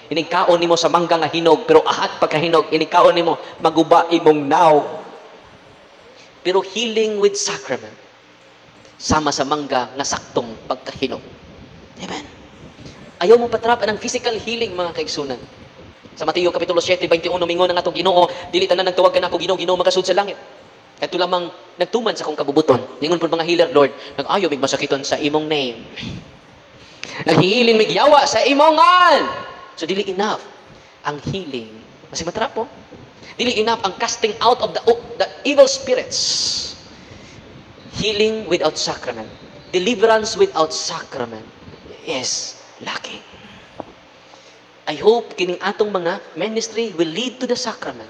inikaon nimo sa mangga nga hinog pero ahat pagkahinog, inikaon nimo maguba imong naw. Pero healing with sacrament. Sama sa mangga nga saktong pagkahinog. Amen. Ayaw mo patrapan ng physical healing, mga kaigsunan. Sa Mateo Kapitulo 7:21, mingon ang atong Ginoo, dili tanan nagtuwag ka na ako, Ginoo makasud sa langit. Ito lamang nagtuman sa akong kabubuton. Ningon po mga healer, Lord, nag-ayo mig masakiton sa imong name. Naghihilin mig yawa sa imong ngan. So dili enough ang healing. Kasi matrapo. Dili enough ang casting out of the evil spirits. Healing without sacrament. Deliverance without sacrament is lacking. I hope kining atong mga ministry will lead to the sacrament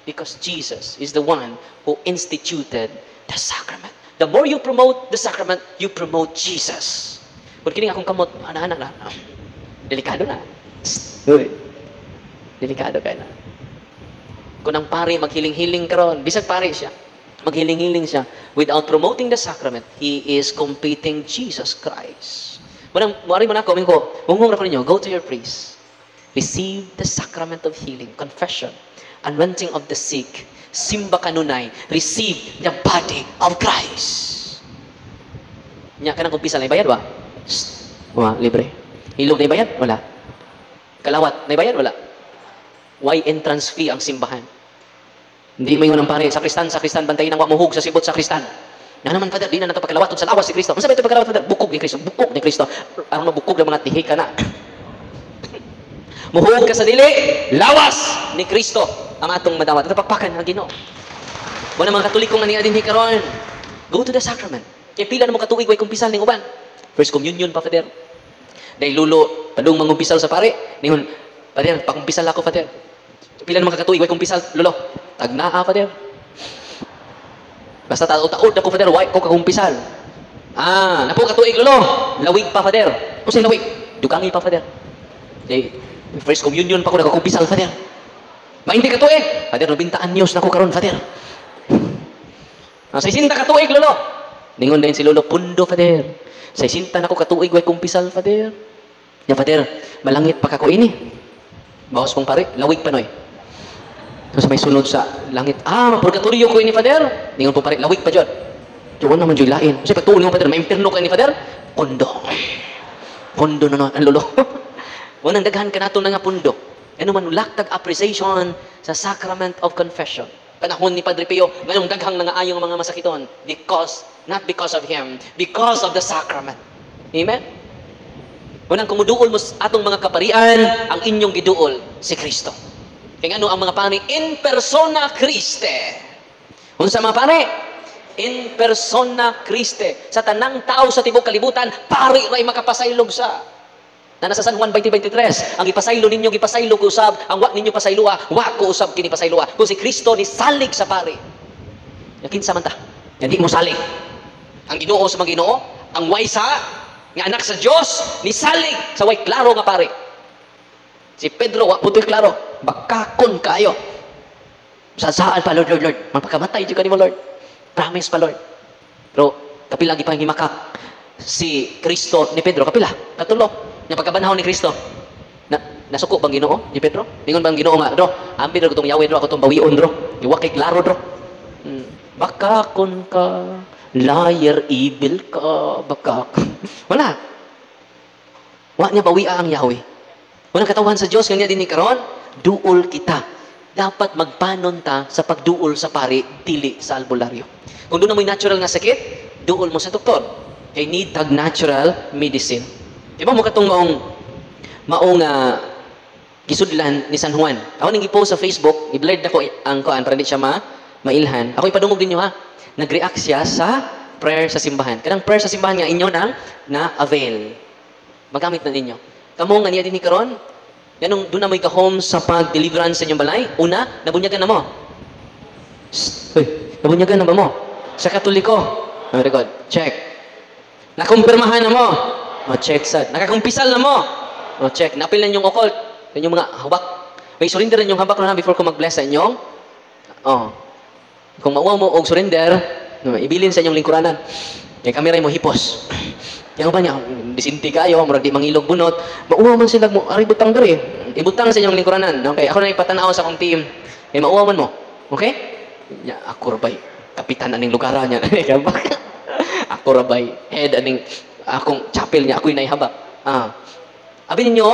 because Jesus is the one who instituted the sacrament. The more you promote the sacrament, you promote Jesus. Kung kining akong kamot, anak-anak na, delikado na. Uy, delikado kayo na. Kung ang pari maghiling-hiling karon, bisag pari siya, maghiling-hiling siya, without promoting the sacrament, he is competing Jesus Christ. Mari mo na ako, mungong na ko ninyo, go to your priest. Receive the sacrament of healing, confession, anointing of the sick, simba kanunay, receive the body of Christ. Nya ka nang kumpisa, na bayad ba? Wala, libre. Hilog na bayad? Wala. Kalawat, na bayad? Wala. Why entrance fee ang simbahan? Hindi may ngunang pare, sakristan, bantayin ang wamuhog sa sibot sakristan. Na naman, Father, di na nato pagkalawat sa lawas si Kristo. Ang sabi ito pagkalawat, Father, bukog ni Kristo. Ang mabukog ng mga tihi ka na. Muhug ka sa dili, lawas ni Kristo ang atong madawat. Ito pakpakan ang Ginoo. Wala mga Katolikong nga niya din hikaron. Go to the sacrament. Kaya pila na mo katuig, way kumpisal ning uban. First communion pa, Father. Dahil lulo, padung mangumpisal sa pare. Ningon, Father, pakumpisal ako, Father. Pila na mga katuig, way kumpisal, lulo. Tagnaa, Father. Basta taod-taod na ko, Father, way ko kakumpisal. Napo katuig, lulo. Lawig pa, Father. O say lawig? Dugangi pa, Father. First communion pa ko nagkakumpisal, Father. Mainti ka tuig. Father, 90 anyos na ko karon, Father. Sa 60 ka tuig, lolo. Ningon din si lolo, pundo, Father. Sa 60 na ko katuig, way kumpisal, Father. Ya, Father, malangit pa kako ini. Bawas mong pare, lawig pa noy. So, may sunod sa langit. Mapurgatorio ko ini, Father. Ningon po pare, lawig pa dyan. Diyan naman dyan lain. Kasi pagtuon mo, Father, may impirno ka ini, Father. Pundo. Pundo na ang lolo. Unang daghan ka nato na nga pundo. Ano man laktag appreciation sa sacrament of confession. Panahon ni Padre Pio, ngayong daghang nangaayong mga masakiton. Not because of him, because of the sacrament. Amen? Unang kumuduol mo atong mga kaparian, ang inyong giduol, si Kristo. Kaya ano ang mga pari? In persona Christe. Unsa mga pare? In persona Christe. Sa tanang tao sa tibok kalibutan, pari ray makapasaylog sa. Na nasa San Juan 20:23, ang ipasaylo ninyo, ipasaylo ko usab, ang wa ninyo pasaylua, wa ko usab kini pasaylua. Kung si Kristo ni salig sa pari. Yakin sa manta. Yan di mo salig. Ang Ginoo sa mga Ginoo, ang waysa nga anak sa Dios ni salig sa way klaro nga pari. Si Pedro wa putoy klaro. Bakakon kayo. Saan pa, Lord, Lord, Lord. Magpakamatay dyan ka ni mo, Lord. Promise pa, Lord. Pero, kapila gipang himakak si Kristo ni Pedro. Kapila, katulo. Yung pagkabanhaw ni Kristo. Nasuko bang Ginoo ni Pedro? Ningon bang Ginoo nga, Dro, ambil ro itong yawin, Dro, ako itong bawion, Dro. Iwakay klaro, Dro. Bakakon ka, liar, evil ka, bakak. Wala. Wa niya bawia ang Yahweh. Walang katawan sa Diyos, kanya din ni karon, duol kita. Dapat magpanon ta sa pagduol sa pari, dili sa albularyo. Kung doon na mo'y natural nga sakit, duol mo sa doktor. Kay need tag natural medicine. Diba mo katong maong gisudlan ni San Juan. Ako nang i-post sa Facebook, i-blurred ako ang koan para di siya mailhan. Ako ipadungog din nyo ha. Nag-react siya sa prayer sa simbahan. Kanang prayer sa simbahan nga inyo nang na-avail. Magamit na ninyo. Kamo nga niya din ni karon, yanong doon na mo'y ka-home sa pag-deliverance sa inyong balay. Una, nabunyagan na mo. Uy, nabunyagan na ba mo? Sa Katoliko. Very good. Check. Nakumpirmahan na mo. Check sad. Nakakumpisal na mo. Check. Napil na yung occult. Yung mga habak. May surrender na yung habak na before ko mag-bless sa inyong. Kung mauwa mo og surrender, ibilin sa inyong lingkuranan. Kaya kamera mo hipos. Yang ba niya, disinti kayo, murag di mangilog bunot, mauwa man sila mo, ari butang diri. Ibutang sa inyong lingkuranan. Okay, ako na ipatanaw sa akong team. Eh, mauwa man mo. Okay? Ya, ako rabay. Kapitan aning lugaran niya. Ako rabay. Head aning akong chapel niya. Ako'y naihabak. Abi ninyo,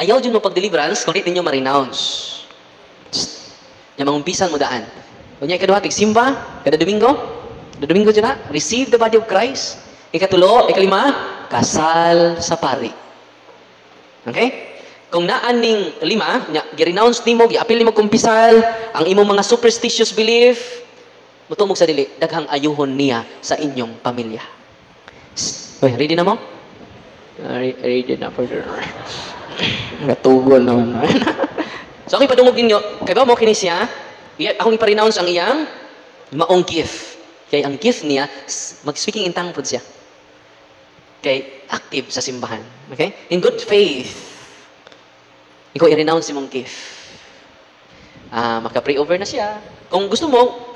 ayaw dyan mo pag-deliverance, kung di ninyo ma-renounce. Yung mangumpisan mo daan. Kung niya ikaduha, tigsimba, kada Domingo dyan na, receive the body of Christ. Ikatulo, ikalima, kasal sa pari. Okay? Kung naaning lima, gi-renounce nimo, gi-apil nimo kumpisal, ang imong mga superstitious belief, mutumog sa dili, daghang ayuhon niya sa inyong pamilya. Uy, ready na mo? Ready na po. Natugon naman. So, ako ipadungog ninyo, kaya ba mo kini siya, akong ipa-renounce ang iyang maong gift. Kaya ang gift niya, mag-speaking in tongue po siya. Okay, active sa simbahan. Okay? In good faith, ikaw i-renounce mong gift. Maka-pray over na siya. Kung gusto mo,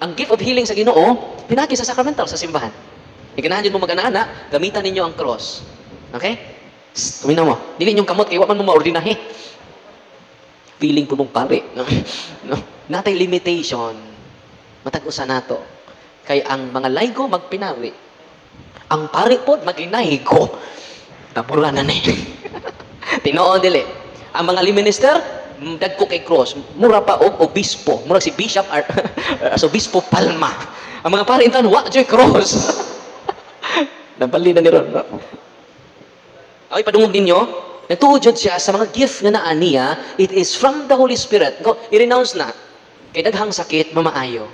ang gift of healing sa Ginoo, pinagi sa sacramental sa simbahan. Ikanahan din mo mag-ana-ana, gamitan ninyo ang cross. Okay? Kumina mo. Dili yung kamot, kaya man mo ma-ordinahe. Feeling po mong pare. No? Natay limitation. Matag-usa nato. Kay ang mga laygo magpinari. Ang pari po, maglinahigo. Napura na ni. Tinoon dili. Ang mga minister, dagko kay cross. Mura pa og obispo. Mura si Bishop so Obispo Palma. Ang mga pari intan, wa joy cross. Napali na ni Ron. Okay, padungog ninyo. Nagtuod siya sa mga gift na naaniya. It is from the Holy Spirit. I-renounce na. Kay daghang sakit, mamaayo.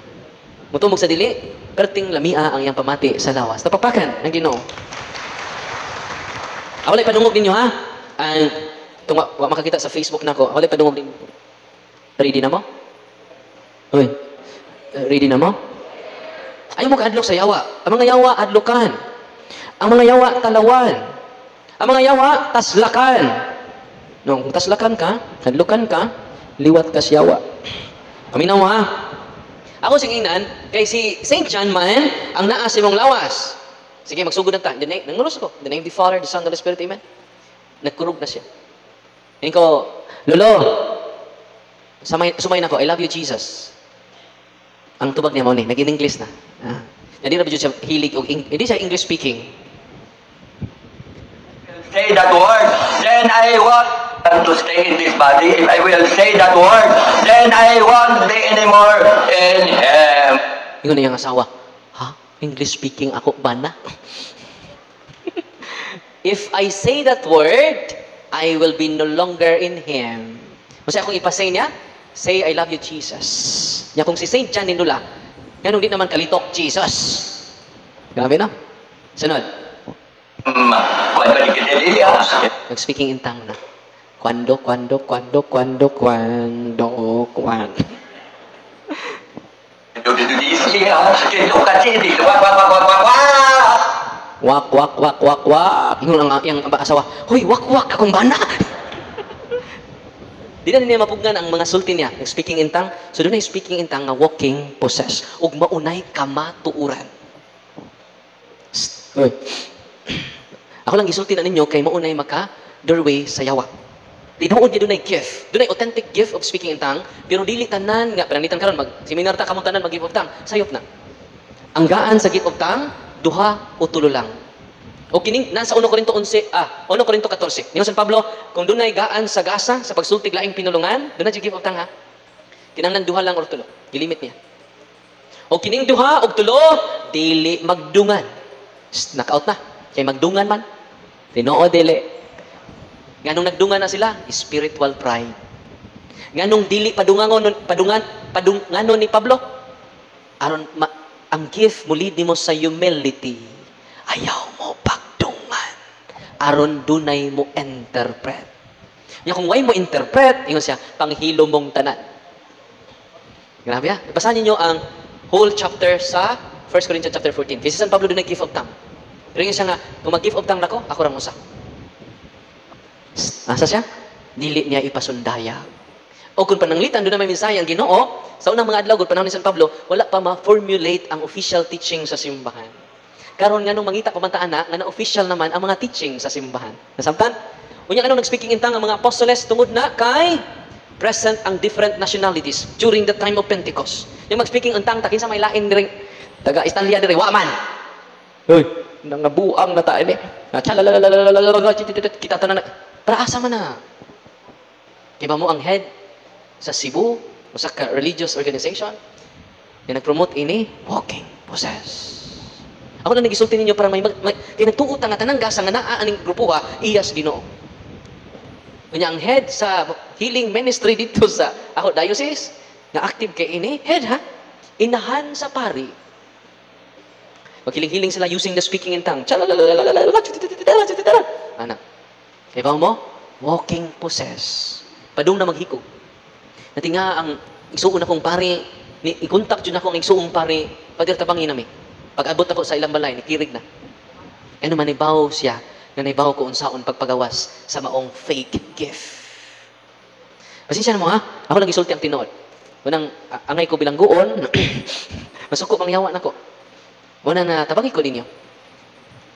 Mutumog sa dili, perting lamia ang iyang pamati sa lawas. Tapapakan ng Ginoo. Awalay padungog ninyo ha. Itong makakita sa Facebook na ko. Awalay padungog ninyo. Ready na mo? Uy. Ready na mo? Ayaw mo ka-adlok sa yawa. Ang mga yawa, adlokan. Ang mga yawa, talawan. Ang mga yawa, taslakan. No, kung taslakan ka, adlokan ka, liwat ka sa yawa. Paminaw mo ha. Ako singinan, kay si St. John man, ang naas mong lawas. Sige, magsugod na ta. Nangulos ko. In the name of the Father, the Son, the Holy Spirit, Amen. Nagkurog na siya. Hindi ko, Lolo, sumay na ko, I love you, Jesus. Ang tubag niya mo ni, nag-in-English na. Hindi na ba siya hilig, hindi siya English speaking. Say that word, then I walk want to stay in this body. If I will say that word, then I won't be anymore in Him. Yun na yung asawa. Ha? English speaking ako ba na? If I say that word, I will be no longer in Him. Kasi akong ipasay niya, say, I love you, Jesus. Nya kung si Saint John Nindula, ganun din naman kalitok, Jesus. Grabe na. Sunod. Cuando ni Kedelia. Nag-speaking in tongue na. Cuando. Wak. Yung asawa, hoy, wak, akong bana. Di na niya mapugnan ang mga sulti niya. Speaking in tongue. So doon ay speaking in tongue nga walking possess. Ug maunay kamatuuran. Hoy. Ako lang gisulti na ninyo kay maunay maka doorway sa yawa. Di doon doon ay gift. Doon ay authentic gift of speaking in tongue. Pero dili tanan nga pananglitan karon seminar ta kamo tanan mag-give of tongue. Sayop na. Ang gaan sa gift of tongue, duha o tulo lang. O kining nasa 1 Corinto 14. Ningon San Pablo, kung dunay gaan sa gasa sa pagsultig laing pinulungan, dunay give of tongue ha. Kinahanglan duha lang or tulo. Gilimit niya. O kining duha og tulo, dili magdungan. Knockout na. Kay magdungan man. Tinoo dili. Nganong nagdungan na sila? Spiritual pride. Nganong dili padunganon ni Pablo? Aron ang gift mo lead nimo sa humility. Ayaw mo pagdungan. Aron dunay mo interpret. Nya kung way mo interpret, ingon siya, panghilo mong tanan. Grabe ha? Basahin niyo ang whole chapter sa 1 Corinthians chapter 14. Kasi San Pablo dunay gift of tongue. Pero yun siya nga, kung mag-gift of tongue nako, ako rang usa. Asa siya? Dili niya ipasundaya. O kung pananglitan doon na may mensahe ang Ginoo, sa unang mga adlaw, kung panahon ni San Pablo, wala pa ma-formulate ang official teaching sa simbahan. Karon nga nung mangita pamantaan na, nga na-official naman ang mga teaching sa simbahan. Nasamtan? Unya kanong nag-speaking in tongue ang mga apostoles tungod na kay present ang different nationalities during the time of Pentecost. Yung mag-speaking in tongue, takin sa may lain rin, taga Istanlia rin, waman. Hoy, nangabuang na tayo kita tanan na, para asa man na. Kiba mo ang head sa Cebu, o sa religious organization, na nag-promote ini, walking possess. Ako na nagisulti ninyo para may nagtuot ang tanang gasa nga naaaning grupo ha, iyas Ginoo. Kanya ang head sa healing ministry dito sa ako diocese, na active kay ini, head ha, inahan sa pari. Maghiling-hiling sila using the speaking in tongue. Anak. Kaya ba mo? Walking possess. Padung na maghiko. Nati nga ang isuon akong pari, i-contact yun ako ang isuong pari, padir tabangin nami. Pag-abot ako sa ilang balay, nikirig na. Ano man ibaw siya, na naibaw ko unsaon pagpagawas sa maong fake gift. Pasensya na mo ha, ako lang isulti ang tinood. Unang, angay ko bilang guon, masuko mang yawa na ko. Unang tabangin ko ninyo.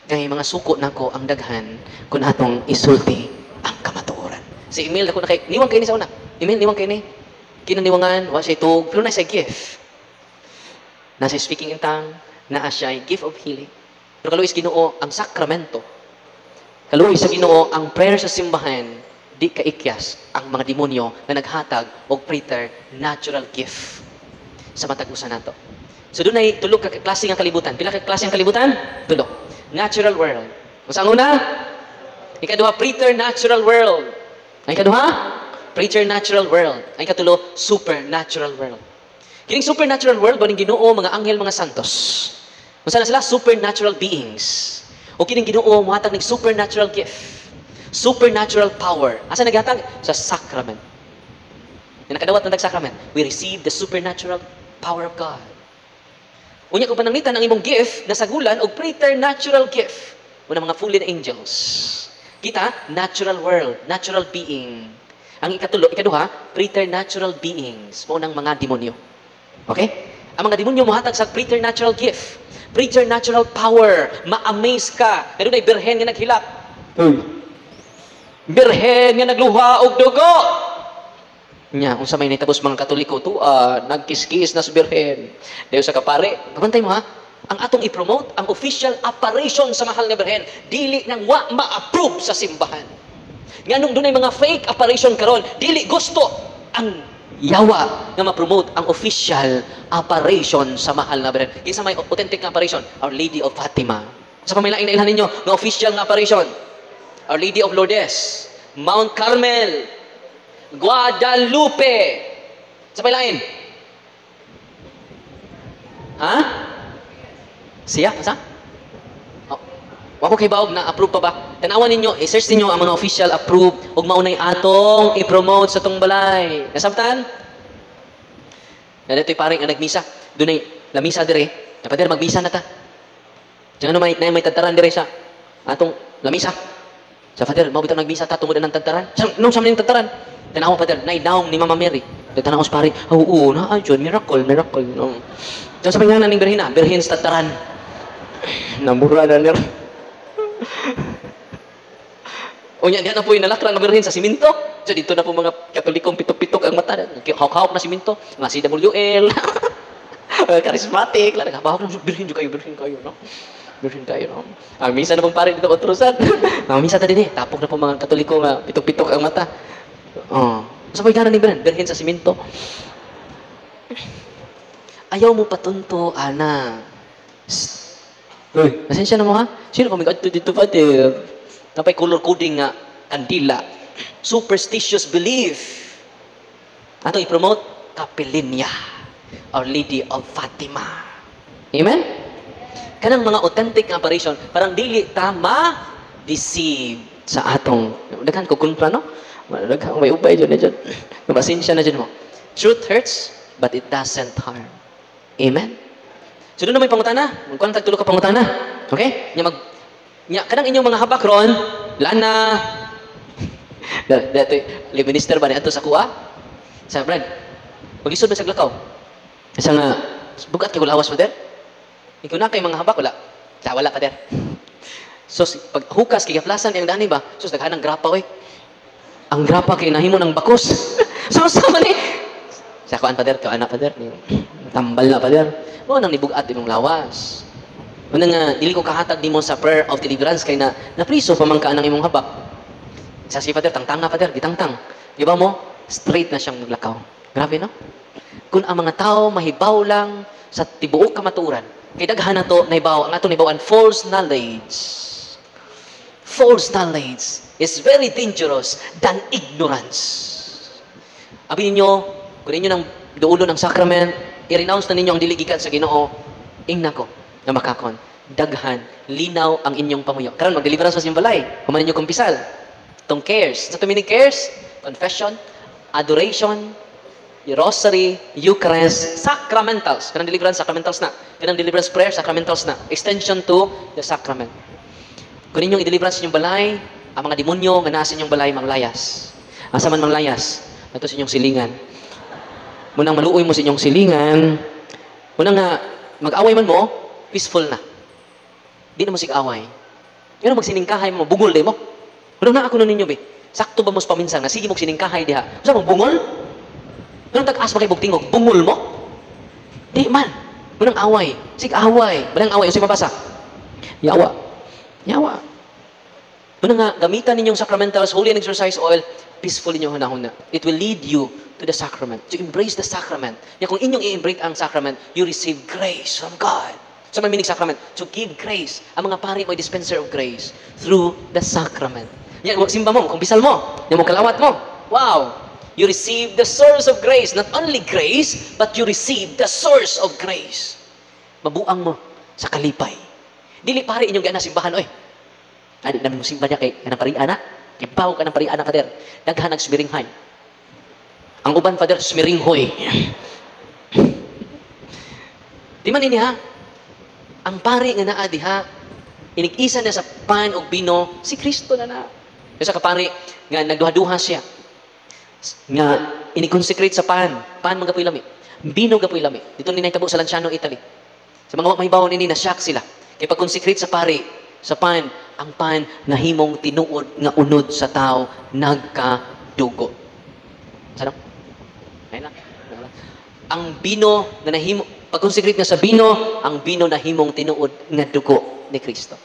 Kaya mga suko na ko ang daghan kung atong isulti ang kamatuoran. Si Emil, ako na kay, niwang kayo ni sa una. Emil, niwang kayo ni. Kinaniwangan, wa siya itog, pero nasa gift. Nasa speaking in tongue, na siya gift of healing. Pero kaluoy sa Ginoo ang sakramento. Kaluoy sa Ginoo ang prayer sa simbahan, di kaikyas ang mga demonyo na naghatag og preternatural gift sa matag-usa nato. So doon ay tulog ka klase ng kalibutan. Pila ka klase ng kalibutan? Tulog. Natural world. Unsa ang una? Ikaduha, preternatural world. Ang ikaduha, preternatural world. Ang ikatulo, supernatural world. Kining supernatural world, ba ning Ginoo, mga anghel, mga santos. Unsa na sila? Supernatural beings. O kining Ginoo, muhatag ng supernatural gift. Supernatural power. Asa naghatag? Sa sacrament. Yung nakadawat ng sacrament, we receive the supernatural power of God. Unya kung pananglitan ang imong gift, nasagulan og preternatural gift. Una mga fallen angels. Kita, natural world, natural being. Ang ikaduha, preternatural beings. Maunang mga demonyo. Okay? Ang mga demonyo mohatag sa preternatural gift. Preternatural power. Ma-amaze ka. Meron ay birhen nga naghilak. Birhen nga nagluha og dugo. Nya, kung sa may naitabos mga Katoliko, nagkiskis na sa birhen. Dahil sa kapare, pabantay mo ha, ang atong i-promote, ang official apparition sa mahal na birhen, dili nang wa ma-approve sa simbahan. Nga nung dunay mga fake apparition karon, dili gusto ang yawa nga ma-promote ang official apparition sa mahal na Birhen. Isa may authentic nga apparition, Our Lady of Fatima. Sa pamilain na ilhan ninyo, nga official nga apparition, Our Lady of Lourdes, Mount Carmel, Guadalupe. Sa pamilain? Ha? Siya? Asa? Wako kay baog na approve pa ba? Tanawan ninyo, i-search ninyo ang mga official approved ug maunay atong i-promote sa tong balay. Nasabtan? Na dito'y paring ang nagmisa. Dunay lamisa dire. Napader magmisa na ta. Diyan ano may tadtaran dire sa atong lamisa. Sa Father, mao bitaw nagmisa ta tungod ng tadtaran. Nung sa ning tadtaran, tanaw Father, nay daong ni Mama Mary. Tanaw sa pare, oo na ayun, miracle. No. Diyan sa pangalan ning Birhen, Birhen sa tadtaran. Namura na niya. O yan, diyan na po yung nalakran na Birhen sa siminto. So dito na po mga Katolikong pitok-pitok ang mata. Hawk-hawk na siminto. Mga CWL. Charismatic. Hawk na, Birhen kayo, no? Birhen kayo, no? Ang misa na pong pare dito, otrusan. Ang misa ta din eh. Tapok na po mga Katolikong pitok-pitok ang mata. Sa po yung ni Birhen sa siminto. Ayaw mo patunto, Ana. Uy, nasensya na mo ha? Sino kami dito, Father? Napay color coding nga kandila. Superstitious belief. Ato i-promote Capelinia, Our Lady of Fatima. Amen? Kanang mga authentic apparition, parang dili tama deceive sa atong. Daghan ko kontra, no? Daghan may ubay dyan na dyan. Mabasensya na dyan mo. Truth hurts, but it doesn't harm. Amen? So doon na may pangutana. Magkuhan tagtulo ka pangutana. Okay? Kanang inyong mga habak ron, lana. Dito, minister ba niya ito sa kuha? Sa Brad, mag-isod ba sa glakaw? Kasi nga, bugat kayo lawas, Father? Ikaw na kayo mga habak, wala. Wala, Father. So, pag hukas, kigaplasan yung dani ba? So, naghanang grapa, oy. Ang grapa kayo nahimo ng bakos. So, sama ni. Sa kuhaan, Father, kawana, Father. Tambal na, Father. O, nang nibugat imong lawas. Una nga, dili ko kahatag di mo sa prayer of deliverance kay napriso pa man ka ng imong habak. Sa si Father, tangtang na Father, gitangtang. Di ba mo? Straight na siyang maglakaw. Grabe, no? Kung ang mga tao mahibaw lang sa tibuok kamaturan, kay daghan na to, naibaw, ang ato naibawaan, false knowledge. False knowledge is very dangerous than ignorance. Abi ninyo, kung ninyo ng duulo ng sacrament, i-renounce na ninyo ang diligikan sa Ginoo, ingna ko, na makakon, daghan, linaw ang inyong pamuyo. Karon mag-deliverance sa simbalay, kumanin ninyo kumpisal. Itong cares. Sa tuminig cares, confession, adoration, rosary, Eucharist, sacramentals. Kanang deliverance, sacramentals na. Kanang deliverance prayer, sacramentals na. Extension to the sacrament. Kung ninyong i-deliverance inyong balay, ang mga demonyo nga nasa inyong balay, manglayas. Asa man manglayas, ito sa inyong silingan. Munang maluoy mo sa inyong silingan, munang nga, mag-away man mo, peaceful na. Di na mo sig-away. Pero magsiningkahay mo, bungol di mo. Munang na ako nun ninyo, be. Sakto ba mo sa paminsan na sige mo siningkahay diha. Sa mong bungol? Munang tag-as ba kay bugtingog, bungol mo? Di man. Munang away. Sig-away. Munang away, o si mabasa. Yawa. Munang nga, gamitan ninyong sacramentals, holy and exercise oil, peaceful ninyong hunahuna. It will lead you to the sacrament, to embrace the sacrament. Kaya kung inyong i-embrace ang sacrament, you receive grace from God. So may meaning sacrament, to give grace. Ang mga pari mo dispenser of grace through the sacrament. Yan, simba mo, kumpisal mo, yan mo kalawat mo. Wow! You receive the source of grace. Not only grace, but you receive the source of grace. Mabuang mo sa kalipay. Dili pari inyong gana simbahan, oy. Adi namin mo simba niya kay kanang pariana. Kibaw ka ng pariana, Father. Daghan nagsumiringhay. Ang uban, Father, sumiringhoy. Di man ini ha? Ang pari nga naa diha, inig-isa na sa pan o bino, si Kristo na na. Kasi kapari, nga nagduha-duha siya. Nga inig-consecrate sa pan. Pan magapoy lami. Bino gapoy lami. Dito ninay tabo sa Lanciano, Italy. Sa mga mahibaw nini, na-shock sila. Kaya pag-consecrate sa pari, sa pan, ang pan na himong tinuod nga unod sa tao, nagkadugo. Sana? Ayun lang. Ang bino na nahimo, pag-consecrate nga sa bino, ang bino na himong tinuod nga dugo ni Kristo.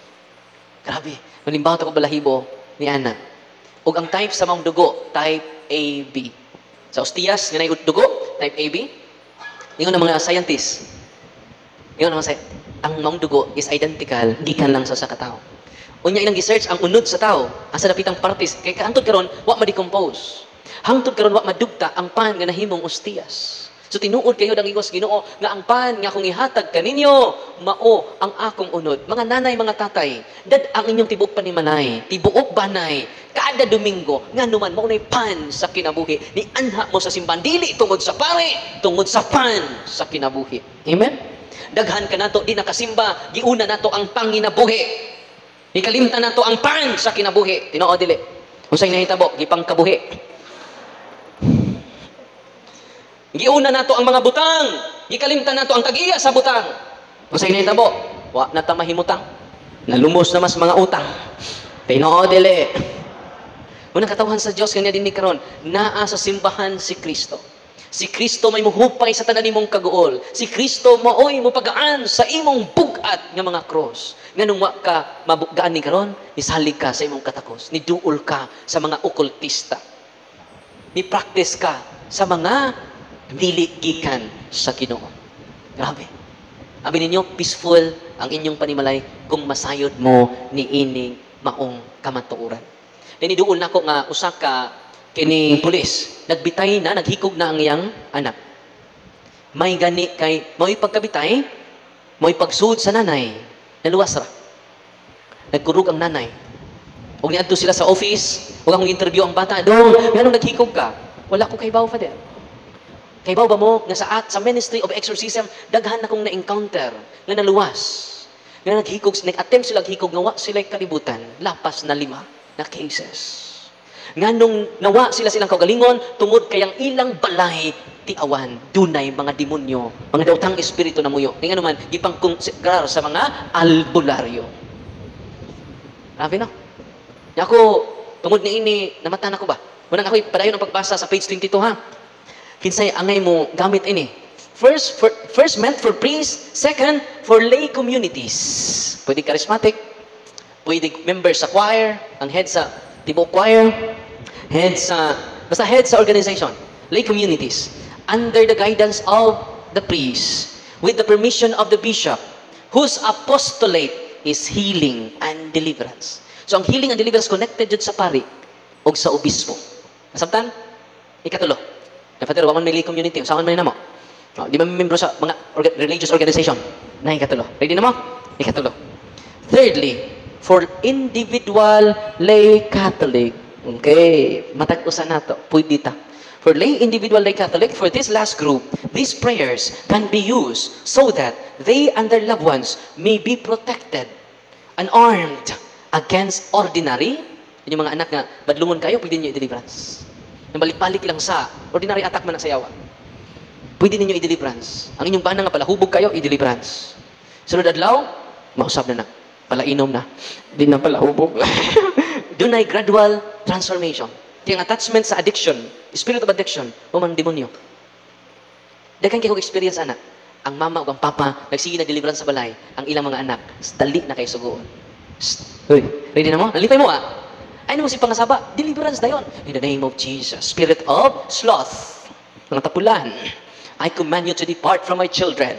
Grabe. Malimbaw ko balahibo ni Ana. ug ang type sa maong dugo, type AB. Sa ostiyas, nga na dugo, type AB. Ingon ang mga scientists. Ingon ang mga ang maong dugo is identical, gikan lang sa katao. Unya ilang gi-search ang unod sa tao, asa dapitang parties, kay kaantod karon wa ma-decompose. Hangtod karon wa madugta ang pan nga nahimong ostiyas. So tinuod kayo dang igos Ginoo nga ang pan nga akong ihatag kaninyo mao ang akong unod. Mga nanay, mga tatay, dad ang inyong tibuok panimalay, tibuok banay kada Domingo nga numan mao nay pan sa kinabuhi. Ni anha mo sa simbahan dili tungod sa pare, tungod sa pan sa kinabuhi. Amen. Daghan ka nato di nakasimba, giuna nato ang panginabuhi. Ikalimtan nato ang pan sa kinabuhi. Tinuod dili. Unsay nahitabo gipang kabuhi. Giuna nato ang mga butang, gikalimtan nato ang tag-iya sa butang. Unsay nahitabo? Wa na ta mahimutang. Nalumos na mas mga utang. Tinuod dili. Unang katawhan sa Dios kanya dinhi karon, naa sa simbahan si Kristo. Si Kristo may muhupay sa tanan nimong kaguol. Si Kristo maoy mopagaan sa imong bugat nga mga cross. Nganong wa ka mabugaan ni karon, nisalig ka sa imong katakos, niduol ka sa mga okultista. Ni practice ka sa mga dili gikan sa Ginoo. Grabe. Abi ninyo, peaceful ang inyong panimalay kung masayod mo ni ining maong kamatuoran. Diniduol nako nga usa ka kining pulis, nagbitay na, naghikog na ang iyang anak. May gani kay mo'y pagkabitay, mo'y pagsud sa nanay, naluwas ra. Nagkurog ang nanay. Ug niadto sila sa office, ug akong interview ang bata, "Dong, nganong naghikog ka?" "Wala ko kay bawo, Father." Kay ba mo nga sa Ministry of Exorcism daghan akong na-encounter nga naluwas. Nga naghikog, nag-attempt sila hikog nga wa sila kalibutan, lapas na 5 na cases. Nganong nawa silang kaugalingon tungod kayang ilang balay tiawan dunay mga demonyo, mga daotang espiritu na muyo. Nga naman gipangkonsagrar sa mga albularyo. Grabe no? Ako tungod ni ini namatan ako ba? Unang ako padayon ang pagbasa sa page 22 ha. Kinsay angay mo gamit ini. First meant for priests, second for lay communities. Pwede charismatic, pwede member sa choir, ang head sa tibok choir, head sa organization, lay communities, under the guidance of the priest, with the permission of the bishop, whose apostolate is healing and deliverance. So ang healing and deliverance connected jud sa pari o sa obispo. Nasabtan? Ikatulo. Father, waman may lay community. Usahan man na mo. Di ba membro sa mga religious organization? Na ikatulo. Ready na mo? Ikatulo. Thirdly, for individual lay Catholic. Okay. Matag-usan na to. Pwede ta. For lay individual lay Catholic, for this last group, these prayers can be used so that they and their loved ones may be protected and armed against ordinary. Yung mga anak nga, badlungon kayo, pwede nyo i-deliverance. Nang balik-balik lang sa ordinary attack man na sayawa. Pwede ninyo i-deliverance. Ang inyong bana nga pala, hubog kayo, i-deliverance. Sunod adlaw, mausap na na. Palainom na. Di na pala hubog. Doon ay gradual transformation. Yung attachment sa addiction, spirit of addiction, o mang demonyo. Daghang kayo experience, anak. Ang mama o ang papa, nagsige na deliverance sa balay, ang ilang mga anak, dali na kayo sugoon. Uy, ready na mo? Nalipay mo Ay mo si pangasaba, deliverance dayon. In the name of Jesus, spirit of sloth, mga tapulan, I command you to depart from my children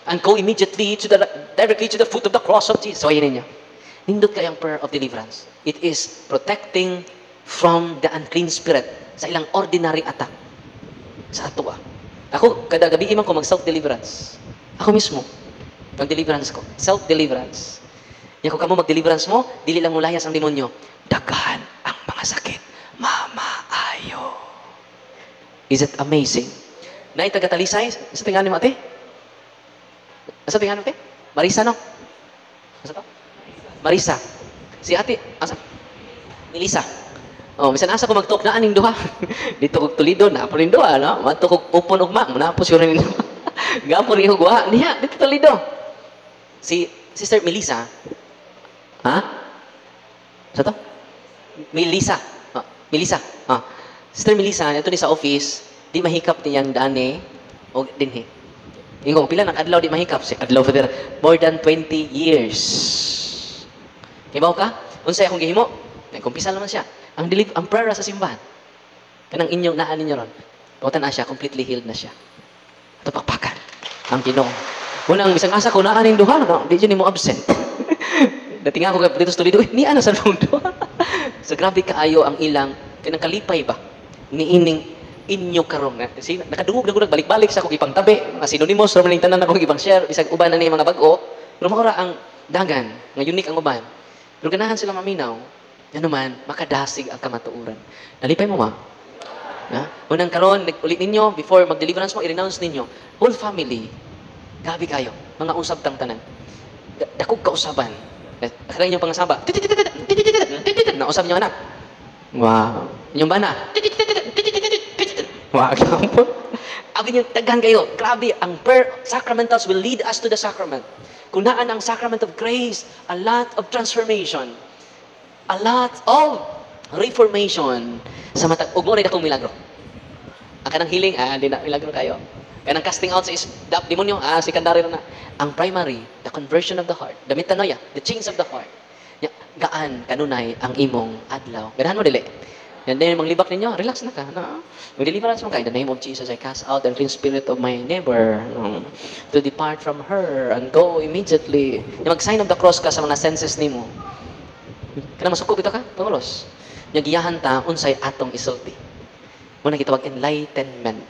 and go immediately directly to the foot of the cross of Jesus. So ayun ninyo. Nindot kayang prayer of deliverance. It is protecting from the unclean spirit sa ilang ordinary attack sa ato. Ako, kada gabi iman ko mag self-deliverance. Ako mismo, mag-deliverance ko. Self-deliverance. Kung kamo mag-deliverance mo, dili lang mulayas ang demonyo. Daghan ang mga sakit. Mamaayo. Is it amazing? Na taga-Talisay, sa tinganin mo, ate? Sa tinganin mo, ate? Marisa, no? Asa to? Marisa. Si ate, asa? Melissa. Oh, misan asa ko mag-talk na aning duha. Dito kog Toledo na po rin duha, no? Mato kog upon ugma, manapos yun rin. Gapo rin hugwa. Niya, dito Toledo. Si Sister Melissa. Ha? Sa to? Melissa. Oh, Melissa. Oh. Sister Melissa, ito ni sa office, di mahikap niyang daan o dinhi. Yung pila ng adlaw di mahikap. Si adlaw for more than 20 years. Kibaw ka? Unsay akong gihimo? Nagkumpisa naman siya. ang prayer sa simbahan. Kanang inyong naan ninyo ron. Pagkatan na siya, completely healed na siya. Ito pakpakan. Ang Ginoo. Unang isang asa ko, naaning duha, no? Di dyan mo absent. Dating ako dito sa tulido, niya na sa mundo. So grabe kaayo ang ilang, kanang kalipay ba? Niining inyo karong. Kasi nakadungog na balik-balik sa akong ipang tabi. Mga synonymous, maling tanan akong ipang share, bisag uban na ni mga bago. Pero maura ang dagan, nga unique ang uban. Pero ganahan sila maminaw, yan naman, makadasig ang kamatuuran. Nalipay mo ma? Unang karon, ulit ninyo, before mag-deliverance mo, i-renounce ninyo. Whole family, gabi kayo, mga usab tang tanan. Dakog kausaban. Kaya inyong pangasaba, nausab niyo anak. Wow. Inyong bana, wow. Abi niyo, daghan kayo. Grabe, ang prayer sacramentals will lead us to the sacrament. Kunaan ang sacrament of grace, a lot of transformation, a lot of reformation sa matag. Ug mo rin akong milagro. Ang kanang healing, di na milagro kayo. Kanang casting out sa demonyo, sekondary na. Ang primary, the conversion of the heart, the metanoia, the change of the heart. Gaan, kanunay, ang imong adlaw. Ganahan mo dili. Yan din yung libak ninyo, relax na ka. No? Mag-deliverance mo ka. In the name of Jesus, I cast out the unclean spirit of my neighbor to depart from her and go immediately. Yung mag-sign of the cross ka sa mga senses ni mo. Kaya masukog ito ka, pangulos. Yung giyahan ta, unsay atong isulti. Muna kitawag enlightenment,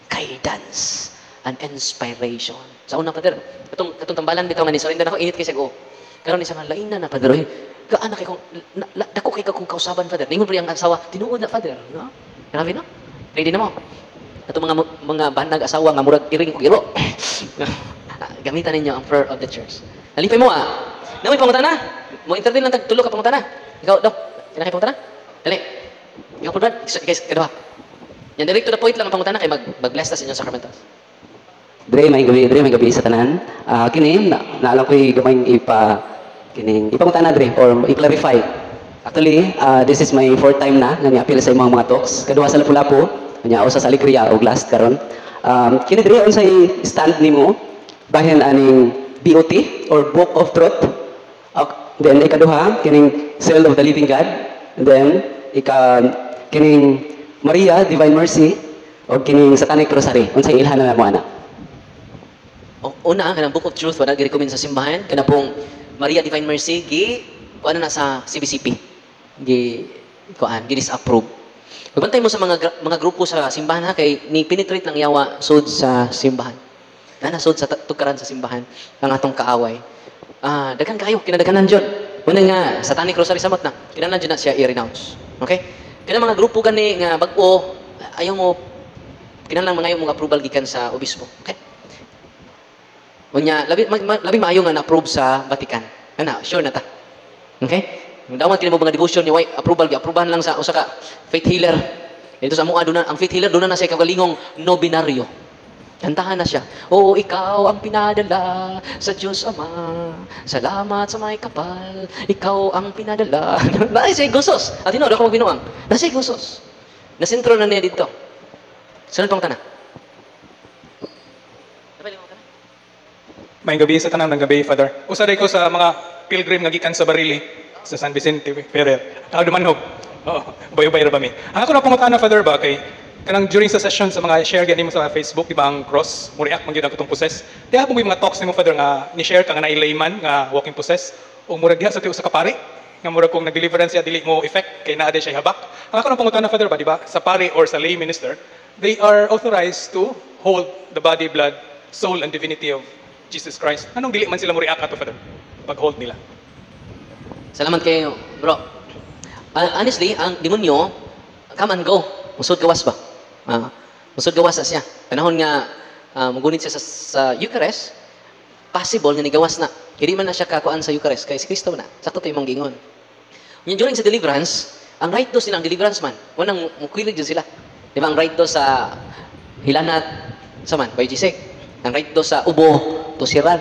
guidance, and inspiration. Sa unang pader, katong tambalan bitaw nga ni surrender ako, init kay Sego. Karon ni sa nga lain na pader. Gaan na kay kung dako kay kung kausaban Father. Ningon pa ang asawa, tinuod na Father, no? Grabe no? Ready na mo. Ato mga banag asawa nga murag iring og iro. Gamitan ninyo ang prayer of the church. Nalipay mo Namoy pangutana. Mo entertain lang tag tulo ka pangutana. Ikaw daw. Kinakay pangutana? Dali. Ikaw po brad. Guys, kadua. Yan direct to the point lang ang pangutana kay mag-bless ta sa inyong sacramentals. Dre may gabi sa tanan. Kini naalam ko'y gamayng ipangutana Dre or i-clarify. Actually, this is my fourth time na ni-appeal sa imong mga talks. Kaduha sa Lapu-Lapu, nya usa sa Alegria og last karon. Kini Dre unsay stand nimo bahin aning BOT or Book of Truth. Then ikaduha kining Cell of the Living God. And then kining Maria Divine Mercy o kining Satanic Rosary. Unsay ilhan na mo ana? Una, kanang Book of Truth, wala gi-recommend sa simbahan. Kana pong Maria Divine Mercy, ano na sa CBCP. Disapprove. Magbantay mo sa mga grupo sa simbahan ha, kay ni penetrate ng yawa sud sa simbahan. Sud sa tukaran sa simbahan, ang atong kaaway. Daghan kayo, kinadaghanan dyan. Una nga, Satanic Rosary samot na. Kinahanglan dyan na siya i-renounce. Okay? Kaya mga grupo gani nga bag-o, ayaw mo, kinahanglan mga yung approval gikan sa obispo. Okay? Unya, labi maayo nga na-approve sa Vatican. Sure na ta. Okay? Yung dawan kini mo mga devotion niya, approval lang sa usa ka faith healer. Ito sa mua doon ang faith healer doon na siya kagalingong no binaryo. Kantahan na siya. Oo, ikaw ang pinadala sa Diyos Ama. Salamat sa may kapal. Ikaw ang pinadala. Nasa gusos. At ino, ako magbinuang. Nasa gusos. Nasintro na niya dito. Saan pang tanah? May gabi sa tanang ng gabi, Father. Usaday ko sa mga pilgrim nga gikan sa Barili, sa San Vicente Ferrer. Dumanhog. Bayo-bayo ra ba mi? Ako na pangutana, Father, ba kay kanang during sa session sa mga share gani mo sa Facebook, di ba ang cross, mo react man gyud ang kutong possess. Diha mo mga talks nimo, Father, nga ni-share ka nga na layman nga walking possess o murag diha sa tiyo sa kapari nga murag kung nag-deliverance siya dili mo effect kay naa siya habak. Ako na pangutana, Father, ba di ba sa pari or sa lay minister, they are authorized to hold the body, blood, soul and divinity of Jesus Christ. Anong dili man sila mo react ato, Father? Pag-hold nila. Salamat kayo, bro. Honestly, ang demonyo, come and go. Musod gawas ba? Musod gawas na siya. Panahon nga, magunit siya sa Eucharist, possible nga nigawas na. Hindi man na siya kakuan sa Eucharist, kay si Kristo na. Sakto tayo mong gingon. During sa deliverance, ang right do silang deliverance man. Unang mukwilig dyan sila. Di ba, ang right do sa hilanat, saman, by Gisek. Ang right do sa ubo, tusiran.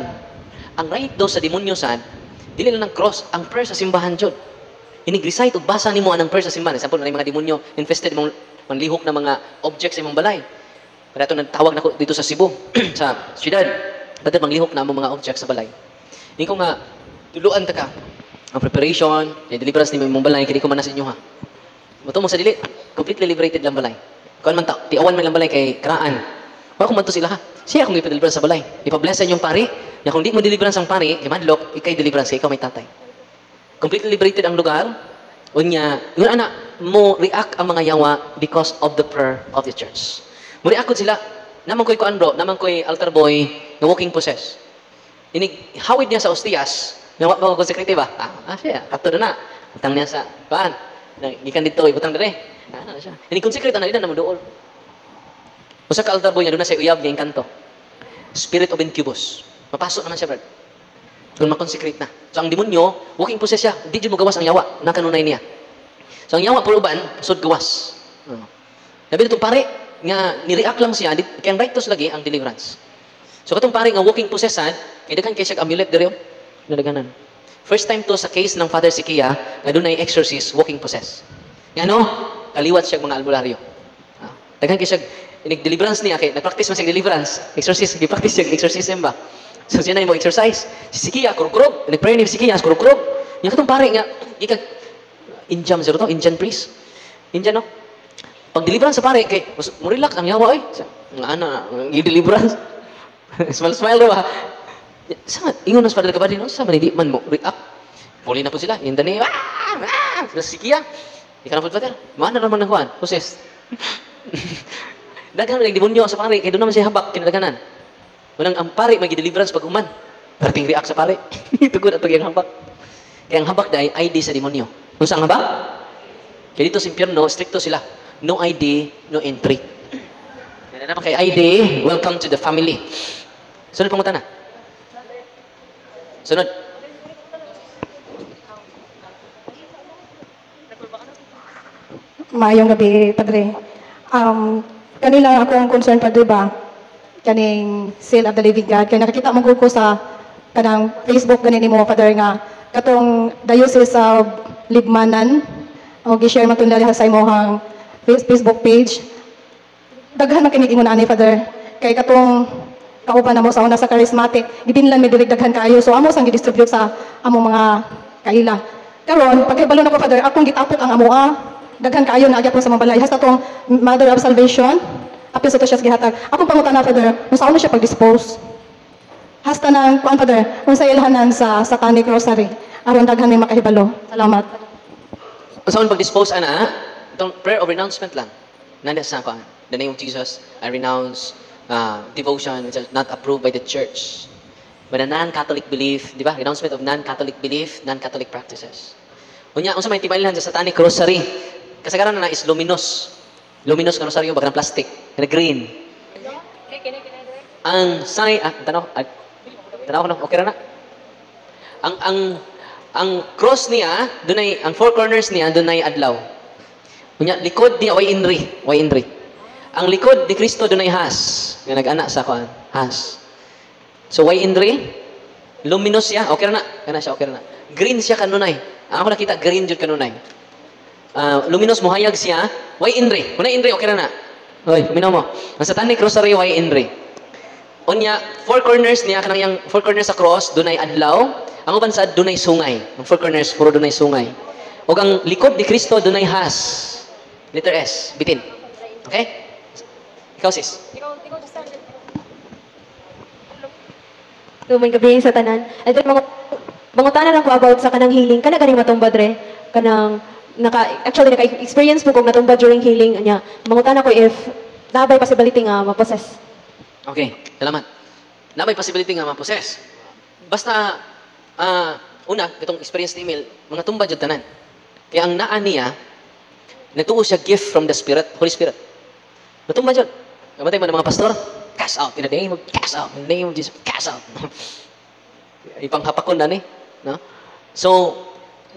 Ang right do sa demonyo sad, dili lang ng cross, ang prayer sa simbahan jud. Inig-recite ug basa nimo anang prayer sa simbahan. Example, na mga demonyo infested mong manlihok na mga objects sa imong balay. Para ito nagtawag na ko dito sa Cebu, sa syudad. Dapat manglihok na mga objects sa balay. Hindi ko nga, tuluan ta ka. Ang preparation, yung deliverance ni imong balay, kini ko man na sa inyo ha. Muto mo sa dili, completely liberated lang balay. Kuan man ta, tiawan man lang balay kay kraan. Wa ko man to sila ha. Siya kung ipa-deliverance sa balay. Ipa-bless yung pari. Ya kung di mo deliverance ang pari, imadlok, ikay deliverance kay ikaw may tatay. Completely liberated ang lugar. Unya, yun ana mo react ang mga yawa because of the prayer of the church. Mo react sila. Naman ko'y kuan bro, naman ko'y altar boy, na walking possess. Inig hawid niya sa ostias, nga wa ba ko security ba? Siya, kato na. Utang niya sa kuan. Gikan dito, ibutang dire. Ano siya. Inig consecrate na nila na mo dool. Usa ka altar boy niya doon na sa uyab nga kanto. Spirit of incubus. Mapasok naman siya, brad. Kung makonsecrate na. So, ang demonyo, walking possess siya. Di mo gawas ang yawa. Nakanunay niya. So, ang yawa, puluban, sud gawas. Sabi itong pare, nga, nireact lang siya, kaya righteous lagi ang deliverance. So, katong pare nga walking possessed, kaya daghan kay siya amulet diri nadaganan. First time to sa case ng Father Sikia, na doon ay exorcist, walking possessed. Nga no, kaliwat siya mga albularyo. Daghan kay siya, deliverance niya, kaya nag-practice man siya deliverance, exorcist, nag-practice siya exorcism ba? So siya na yung exercise. Si Sikia, kurog-kurog. Nag-pray ni Sikia, kurog-kurog. Yung katong pare nga, Indian zero to, Indian priest. Indian no? Pag deliverance sa pare, kay, mo relax ang yawa eh. Nga ana, i-deliverance. Smile daw ba? Sangat, ingon nas padala ka ba din, sa man, hindi man mo react. Puli na po sila, yung dani, si Sikia. Di ka na po father. Mana naman ng kuhan, possessed. Daghan lang demonyo sa pare, kaya doon naman siya habak, kinadaganan. Unang ang pare magi-deliverance pag uman. Parating react sa pare. Tugod at yung habak. Kaya ang habak dahil ID sa demonyo. Kung saan habak? Kaya dito sa impyerno, stricto sila. No ID, no entry. Kaya naman kay ID, welcome to the family. Sunod pangutan na. Sunod. Maayong gabi, Padre. Kanila ako ang concern, Padre ba? Kaning Seal of the Living God. Kaya nakakita mo ko sa kanang Facebook ganin mo, Father, nga katong Diocese of Libmanan o gi-share man tunda sa imong Facebook page. Daghan man kini ingon ani, Father. Kay katong kauban namo sa una sa charismatic, gibinlan mi dili daghan kaayo. So amo sang gi-distribute sa among mga kaila. Karon pagkibalo na ko, Father, akong gitapok ang amoa. Daghan kaayo na agyapon sa mga balay. Hasta tong Mother of Salvation. Apil sa to siya gihatag. Akong pangutan na, Father, kung saan na siya pag-dispose. Hasta ng, kuan, Father, kung sa ilhanan sa Satanic Rosary. Aron daghan may makahibalo. Salamat. Kung saan pag-dispose, ana, itong prayer of renouncement lang. Nanda sa kuan. The name of Jesus, I renounce devotion which is not approved by the church. By the non-Catholic belief, di ba? Renouncement of non-Catholic belief, non-Catholic practices. Kunya, kung sa may tibailhan sa Satanic Rosary, kasagaran na is luminous. Luminous ka rosaryo, baga ng plastic. Na green. Ang sign, tanaw ko na, okay na na. Ang cross niya, dunay, ang four corners niya, dunay adlaw. Kunya, likod niya, way inri. Ang likod ni Kristo, dunay has. Nga nag-anak sa kuan, has. So, way inri, luminous siya, okay na na. Kana siya, okay na na. Green siya kanunay. Ako nakita, green jud kanunay. Luminous mohayag siya, way inri. Kung na inri, okay na na. Hoy, minaw mo. Ang Satanic Rosary, way inri. Unya, four corners niya, kanang yung four corners sa cross, dunay adlaw. Ang uban sa dunay sungay. Ang four corners, puro dunay sungay. O ang likod ni Kristo, dunay has. Letter S, bitin. Okay? Ikaw, sis. Tumay gabi sa tanan. And then, mangutanan ako about sa kanang healing. Kana ganing matumbad re. Kanang, naka-experience po kung natumba during healing niya. Mangutan ako if nabay possibility nga ma-possess. Okay, salamat. Nabay possibility nga ma-possess. Basta, una, itong experience ni Emil, mga tumba dyan tanan. Kaya ang naa niya, natuo siya gift from the Spirit, Holy Spirit. Natumba dyan. Kamatay mo ng mga pastor, cast out, in the name of, cast out, in the name of Jesus, cast out. Ipanghapakon na ni. No? So,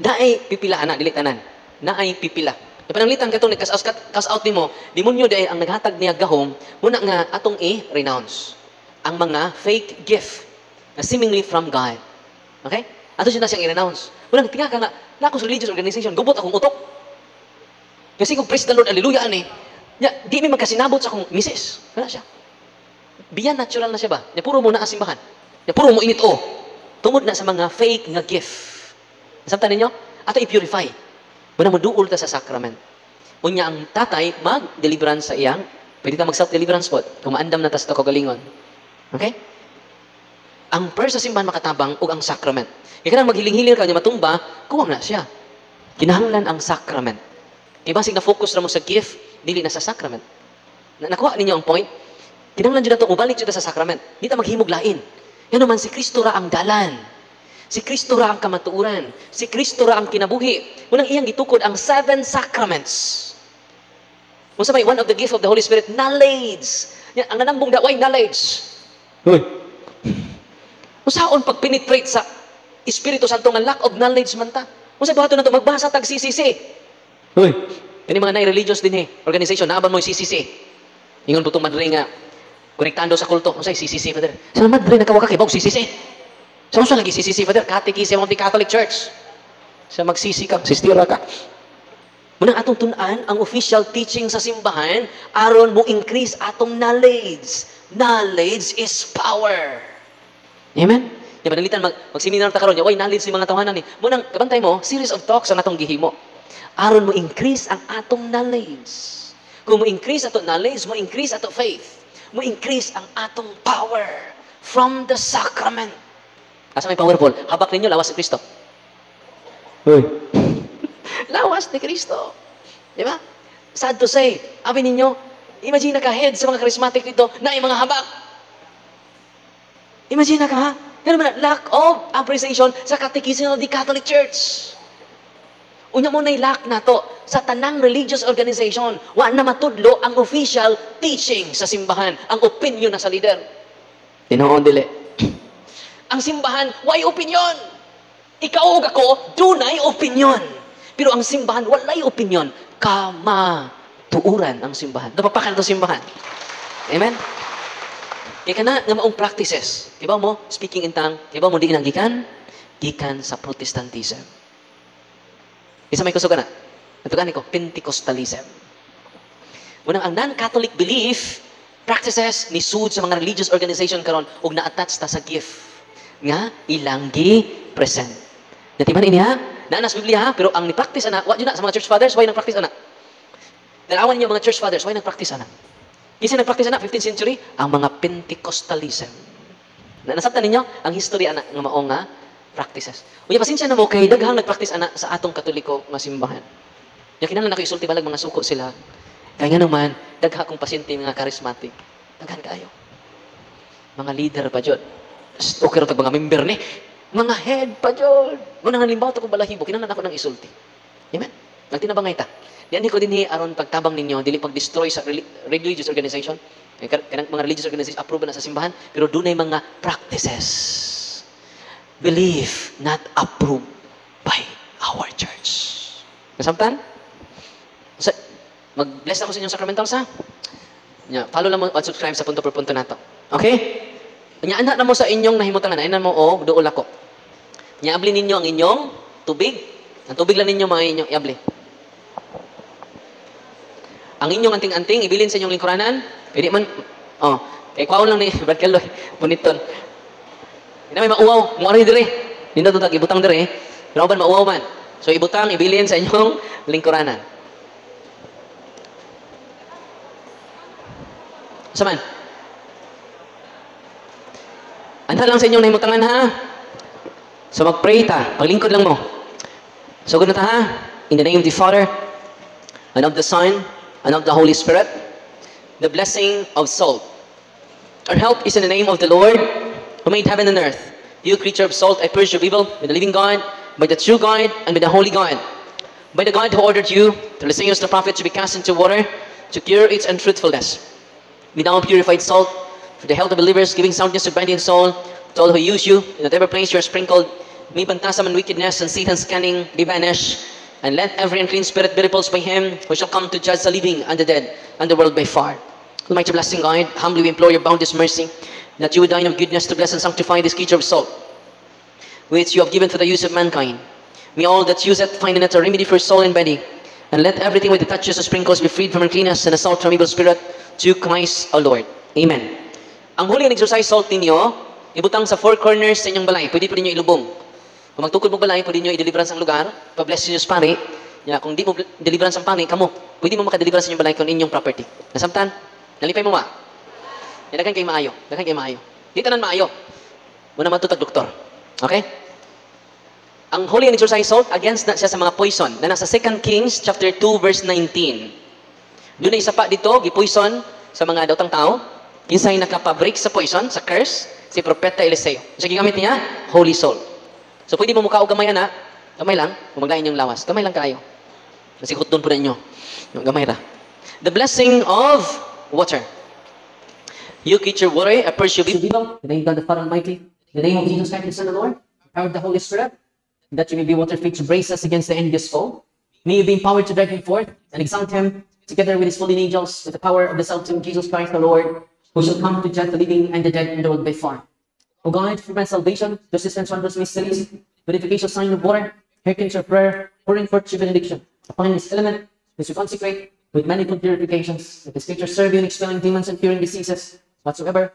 naay pipila, anak, dili tanan. Naay pipila. Ipananglitan katong nag-cast out nimo, demonyo dahil ang naghatag niya gahom, muna nga atong i-renounce ang mga fake gift na seemingly from God. Okay? Ato siya na siyang i-renounce. Muna tinga ka nga, na ako sa religious organization, gubot akong utok. Kasi kung praise the Lord, hallelujah, ani. Di may magkasinabot sa akong misis. Wala siya. Biyan natural na siya ba? Puro mo na asimbahan. Puro mo init o. Tungod na sa mga fake nga gift. Samtan ninyo? Ato i-purify. Muna mo duol ta sa sacrament. Unya ang tatay, mag-deliverance sa iyang, pwede ta mag-self-deliverance po, kung maandam na tas to kagalingon. Okay? Ang first sa simbahan makatabang ug ang sacrament. Kaya kanang maghiling-hiling ka niya matumba, kuwang na siya. Kinahanglan ang sacrament. Kaya basig na focus na mo sa gift, dili na sa sacrament. Nakuha ninyo ang point? Kinahanglan dyan na ito, ubalik dyan sa sacrament. Di ta maghimog lain. Yan naman, si Kristo ra ang dalan. Si Kristo ra ang kamatuuran. Si Kristo ra ang kinabuhi. Unang iyang gitukod ang 7 sacraments. Kung sabay, one of the gift of the Holy Spirit, knowledge. Yan, ang nanambong daway, knowledge. Hoy. Kung saan pag-penetrate sa Espiritu Santo nga lack of knowledge man ta. Kung saan buhato na ito, magbasa tag CCC. Hoy. Yan mga religious din organization, naaban mo yung CCC. Ingon po itong madre nga, konektando sa kulto. Kung saan, CCC, Father. Saan madre nagkawaka kay Bog, CCC. Saan lagi CCC, Father? Catechism of the Catholic Church. Sa mag-CC ka, sistira ka. Munang atong tunan ang official teaching sa simbahan, aron mo increase atong knowledge. Knowledge is power. Amen? Di ba nalitan mag-seminar ta karon, why knowledge ni mga tawanan ni. Munang kabantay mo, series of talks ang atong gihimo. Aron mo increase ang atong knowledge. Kung mo increase atong knowledge, mo increase atong faith. Mo increase ang atong power from the sacrament. Asa may powerful? Habak ninyo, lawas ni Kristo. Hoy. Lawas ni Kristo. Di ba? Sad to say, abi ninyo, imagine na ka head sa mga charismatic dito na mga habak. Imagine na ka, ha? Pero lack of appreciation sa catechism of the Catholic Church. Unya mo lack na to sa tanang religious organization. Wa na matudlo ang official teaching sa simbahan. Ang opinion na sa leader. Tinoon dili. Ang simbahan, why opinion? Ikaw o ako, dunay opinion. Pero ang simbahan, walay opinion. Kamatuuran ang simbahan. Napapakan ito simbahan. Amen? Kaya ka na nga maong practices. Diba mo, speaking in tongue, diba mo di gikan? Gikan sa Protestantism. Isa may kusugan na. Natugan ko, Pentecostalism. Unang ang non-Catholic belief, practices ni sud sa mga religious organization karon ug na-attach ta sa gift nga ilang gi-present. Natiman ini ha? Naanas Biblia ha? Pero ang ni-practice ana, wa jud na sa mga church fathers, why nang-practice ana? Dalawan niyo mga church fathers, why nang-practice ana? Kisa nag-practice na 15th century, ang mga Pentecostalism. Nasabtan ninyo ang history ana nga mao nga practices. Unya pasensya na mo kay daghang nag-practice ana sa atong Katoliko nga simbahan. Ya kinahanglan na isulti balag mga suko sila. Kaya nga naman dagha kong pasyente mga charismatic. Daghan kaayo. Mga leader pa jud. Okay ra tag mga member ni. Mga head pa jud. Muna nga limbaw to kung balahibo kinahanglan ako nang isulti. Amen. Nagtinabangay ta. Diyan ko din aron pagtabang ninyo, dili pag-destroy sa religious organization. Kanang mga religious organization approve na sa simbahan, pero dunay mga practices. Belief not approved by our church. Nasabtan? Mag-bless ako sa inyong sacramentals ha? Follow lang mo at subscribe sa punto per punto nato. Okay? Anak na mo sa inyong nahimutangan, ayun na mo o dool ako. Abli ninyo ang inyong tubig. Ang tubig lang ninyo mga inyong iabli. Ang inyong anting-anting, ibilin sa inyong lingkuranan. Pwede man, kay kwaon lang ni Brad Keloy, puniton. Hindi may mauwaw, muari dire. Hindi na tutag, ibutang dire. Pero ba mauwaw man. So ibutang, ibilin sa inyong lingkuranan. Saman? Anta lang sa inyong nahimutangan ha. So mag-pray ta, paglingkod lang mo. So gano'n ta ha. In the name of the Father, and of the Son, and of the Holy Spirit, the blessing of salt. Our help is in the name of the Lord, who made heaven and earth. You, creature of salt, I purge your evil with the living God, by the true God, and by the holy God. By the God who ordered you, through the singers, the prophets, to be cast into water, to cure its untruthfulness. Be now purified salt, for the health of believers, giving soundness to body and soul, to all who use you, in whatever place you are sprinkled, may bantasam and wickedness, and Satan's cunning be banished, and let every unclean spirit be repulsed by him who shall come to judge the living and the dead, and the world by far. Almighty blessing God, humbly we implore your boundless mercy, that you would dine of goodness to bless and sanctify this creature of salt, which you have given for the use of mankind. May all that use it find in it a remedy for soul and body, and let everything with the touches of sprinkles be freed from uncleanness and a salt from evil spirit, to Christ our Lord. Amen. Ang huling exercise salt ninyo, ibutang sa four corners sa inyong balay. Pwede po ninyo ilubong. Kung magtukod mo balay, pwede nyo i-deliverance ang lugar. Pa-bless nyo sa pari. Kung di mo deliverance ang pari, kamo. pwede mo makadeliver sa inyong balay kung inyong property. Nasamtan? Nalipay mo ma? Dagan kay maayo. Dagan kay maayo. Di tanan maayo. Muna man tutag doktor. Okay? Ang holy and exorcised salt, against na siya sa mga poison na nasa 2 Kings chapter 2 verse 19. Doon na isa pa dito, gipoison sa mga daotang tao. Kinsay nakapabrik sa poison, sa curse, si Propeta Eliseo. So, gigamit niya, holy salt. So, pwede mo mukha o gamay na, gamay lang, kung maglain yung lawas. Gamay lang kayo. Nasikot doon po na inyo. Yung gamay ra. The blessing of water. You get your water, a purse you be. In the name of God the Father Almighty, in the name of Jesus Christ, the Son of the Lord, power of the Holy Spirit, that you may be water fit to brace us against the envious foe. May you be empowered to drag him forth and exalt him together with his fallen angels with the power of the Son Jesus Christ the Lord, who shall come to judge the living and the dead in the world by far. O God, for my salvation, the assistance on those mysteries, purification sign of water, hearken to your prayer, pouring forth your benediction upon this element, which you consecrate with manifold purifications, that the scripture serve you in expelling demons and curing diseases, whatsoever,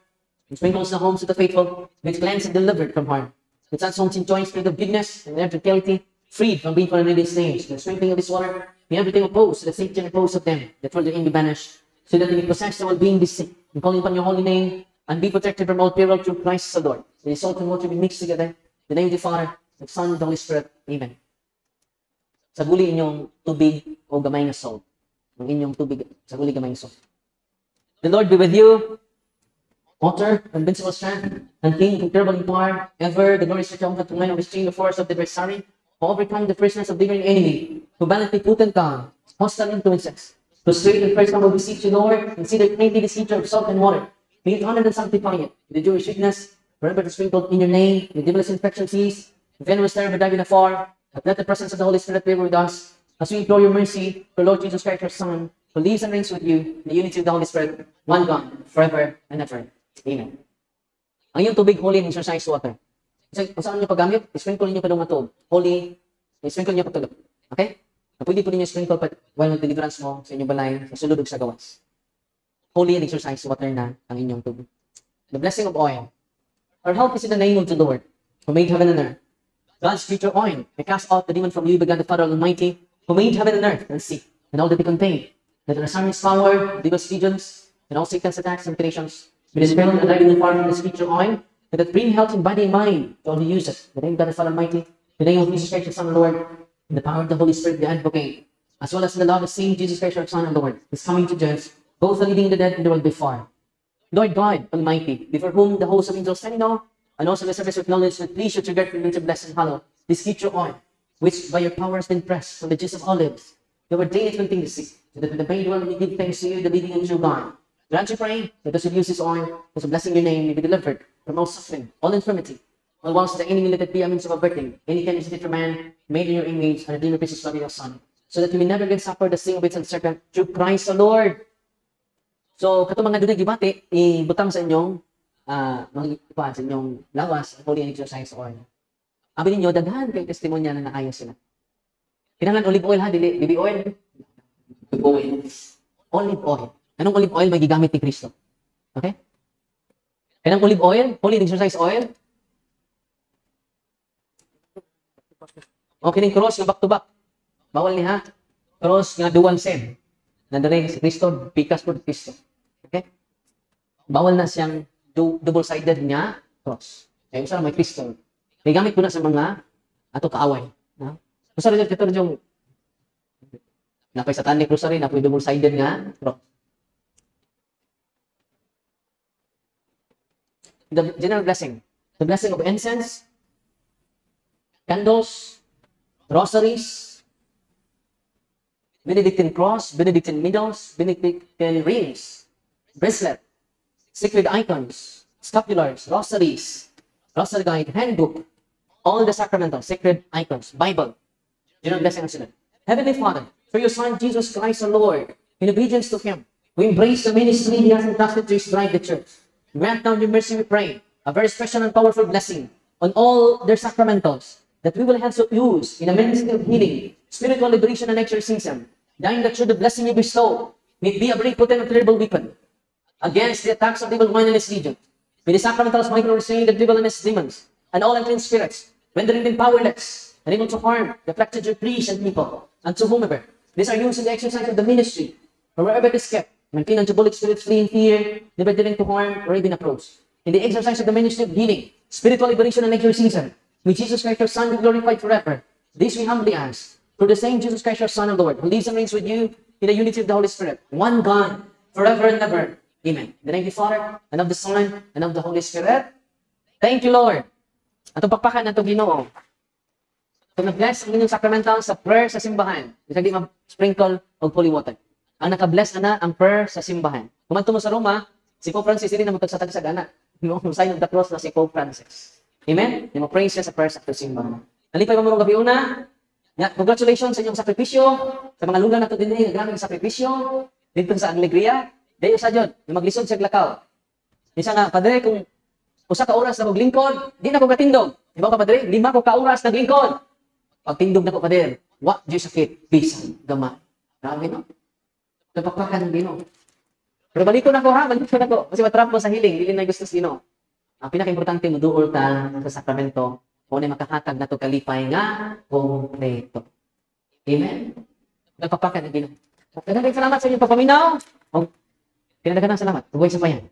and sprinkles the homes of the faithful, with cleansed and delivered from harm. With such homes enjoy spirit of goodness and intellectuality, freed from being for these names, the sprinkling of this water, may everything opposed to the safety and repose of them, that for the end be banished, so that they may possess the well-being this sick, and calling upon your holy name, and be protected from all peril through Christ the Lord. The salt and water be mixed together, in the name of the Father, the Son, and the Holy Spirit. Amen. Saguli inyong tubig o gamay na salt. Ang inyong tubig, saguli gamay na salt. The Lord be with you. Water, invincible strength, and King, incurable in power, ever the glorious triumphant to man, restrain the force of the adversary, who overcome the fierceness of the enemy, who valiantly put and calm, hostile influences. Prostrate and first will beseech you, Lord, and see the plainly this teacher of salt and water. May it honor and sanctify it, with the Jewish sweetness, forever to sprinkle in your name, the devil's infection cease, the venomous terror dive in afar, but let the presence of the Holy Spirit be with us, as we implore your mercy, for Lord Jesus Christ, your Son, who lives and reigns with you, in the unity of the Holy Spirit, one God, forever and ever. Amen. Ang iyong tubig, holy and exorcised water. Kung saan nyo paggamit, sprinkle niyo pa ng matog. Holy, sprinkle niyo patulog. Okay? Na pwede po ninyo sprinkle pa while mag-deliverance mo sa inyong balay, sa sulod sa gawas. Holy and exorcised water na ang inyong tubig. The blessing of oil. Our help is in the name of the Lord, who made heaven and earth. God's future oil may cast out the demon from you, began the Father Almighty, who made heaven and earth and sea, and all that they contain. That the Son's power, devil's legions, and all Satan's attacks and creations, with his spell and driving far from this future oil, and that bring health in body and mind to all who use it. The name of God the Father Almighty, the name of Jesus Christ, the Son of the Lord, and the power of the Holy Spirit, the Advocate, as well as in the love of same Jesus Christ, our Son and Lord, is coming to judge both the living and the dead in the world before. Lord God Almighty, before whom the host of angels stand now, and also the service of knowledge, that please should regard for you to bless and hallow this future oil, which by your power has been pressed from the juice of olives, you ordain it continuously, so that with the pain dwell we give thanks to you, the living and true God. Grant you pray that those who use this oil, those who blessing your name, may be delivered from all suffering, all infirmity, all whilst the enemy let it be a means of averting any kind of for man made in your image and redeemed precious blood of your Son, so that you may never again suffer the sting of its serpent through Christ the Lord. So, kato mga dunay gibati, ibutang sa inyong sa inyong lawas, holy and exorcised oil. Abi ninyo, daghan kay testimonya na naayos sila. Kinahanglan olive oil ha, dili baby oil. Olive oil. Olive oil. Anong olive oil may gigamit ni Kristo? Okay? Kanang olive oil, holy and exorcised oil. Okay, ning cross, yung back to back. Bawal ni ha. Cross nga dual side. Nandaray si Kristo, pikas po Kristo. Okay? Bawal na siyang double-sided nga cross. Kaya usa may Kristo. May gamit ko na sa mga ato kaaway. No? Usa rin ito yung napay satanic rosary, napay double-sided nga cross. The general blessing. The blessing of incense, candles, rosaries, Benedictine cross, Benedictine needles, Benedictine rings, bracelet, sacred icons, scapulars, rosaries, rosary guide, handbook, all the sacramental, sacred icons, Bible. General blessing of sila. Heavenly Father, for your Son, Jesus Christ our Lord, in obedience to Him, we embrace the ministry He has entrusted to His bride, the Church. Grant down your mercy, we pray, a very special and powerful blessing on all their sacramentals, that we will henceforth use in a ministry of healing, spiritual liberation, and exorcism, dying that through the blessing you bestow, may it be a very potent and terrible weapon against the attacks of the evil one and his legion. May the sacramentals might restrain the devil and his demons, and all unclean spirits, rendering them powerless, and able to harm the afflicted your priests and people, and to whomever, These are used in the exercise of the ministry, or wherever it is kept. When clean and diabolic spirits flee in fear, never daring to harm or even approach. In the exercise of the ministry of healing, spiritual liberation and exorcism, with Jesus Christ, your Son, be glorified forever. This we humbly ask, through the same Jesus Christ, your Son and Lord, who lives and reigns with you in the unity of the Holy Spirit, one God, forever and ever. Amen. In the name of the Father, and of the Son, and of the Holy Spirit. Thank you, Lord. Atong pakpakan na itong Ginoo. Ito na-bless ang inyong sacramental sa prayer sa simbahan. Isa di ma-sprinkle of holy water. Ang naka-bless na ang prayer sa simbahan. Kumanto mo sa Roma, si Pope Francis hindi na magtagsatag sa gana. Yung sign of the cross na si Pope Francis. Amen? Yung ma-praise siya sa prayer sa simbahan. Nalipay pa mga gabi una. Congratulations sa inyong sakripisyo. Sa mga lugar na ito din grabe ang sakripisyo. Dito sa Alegria. Dahil sa Diyod, yung maglisod siya glakaw. Isa nga, Padre, kung usa ka oras na maglingkod, di na ko katindog. Di ba ka, Padre? 5 ko ka oras naglingkod. Pag tindog na ko, Padre, what do you sakit? Peace, gama. Grabe, no? Napakpakan ng Ginoo. Pero balik ko na ko, ha? Balik ko na ko. Kasi matrap mo sa hiling, hindi na gusto sino. Ang pinaka-importante mo, duol ta sa sakramento, kung ano makakatag na ito kalipay nga, kompleto. Amen? Napakpakan ng Ginoo. Salamat sa inyong papaminaw. Pinadagan ng salamat. Tubuhay sa bayan.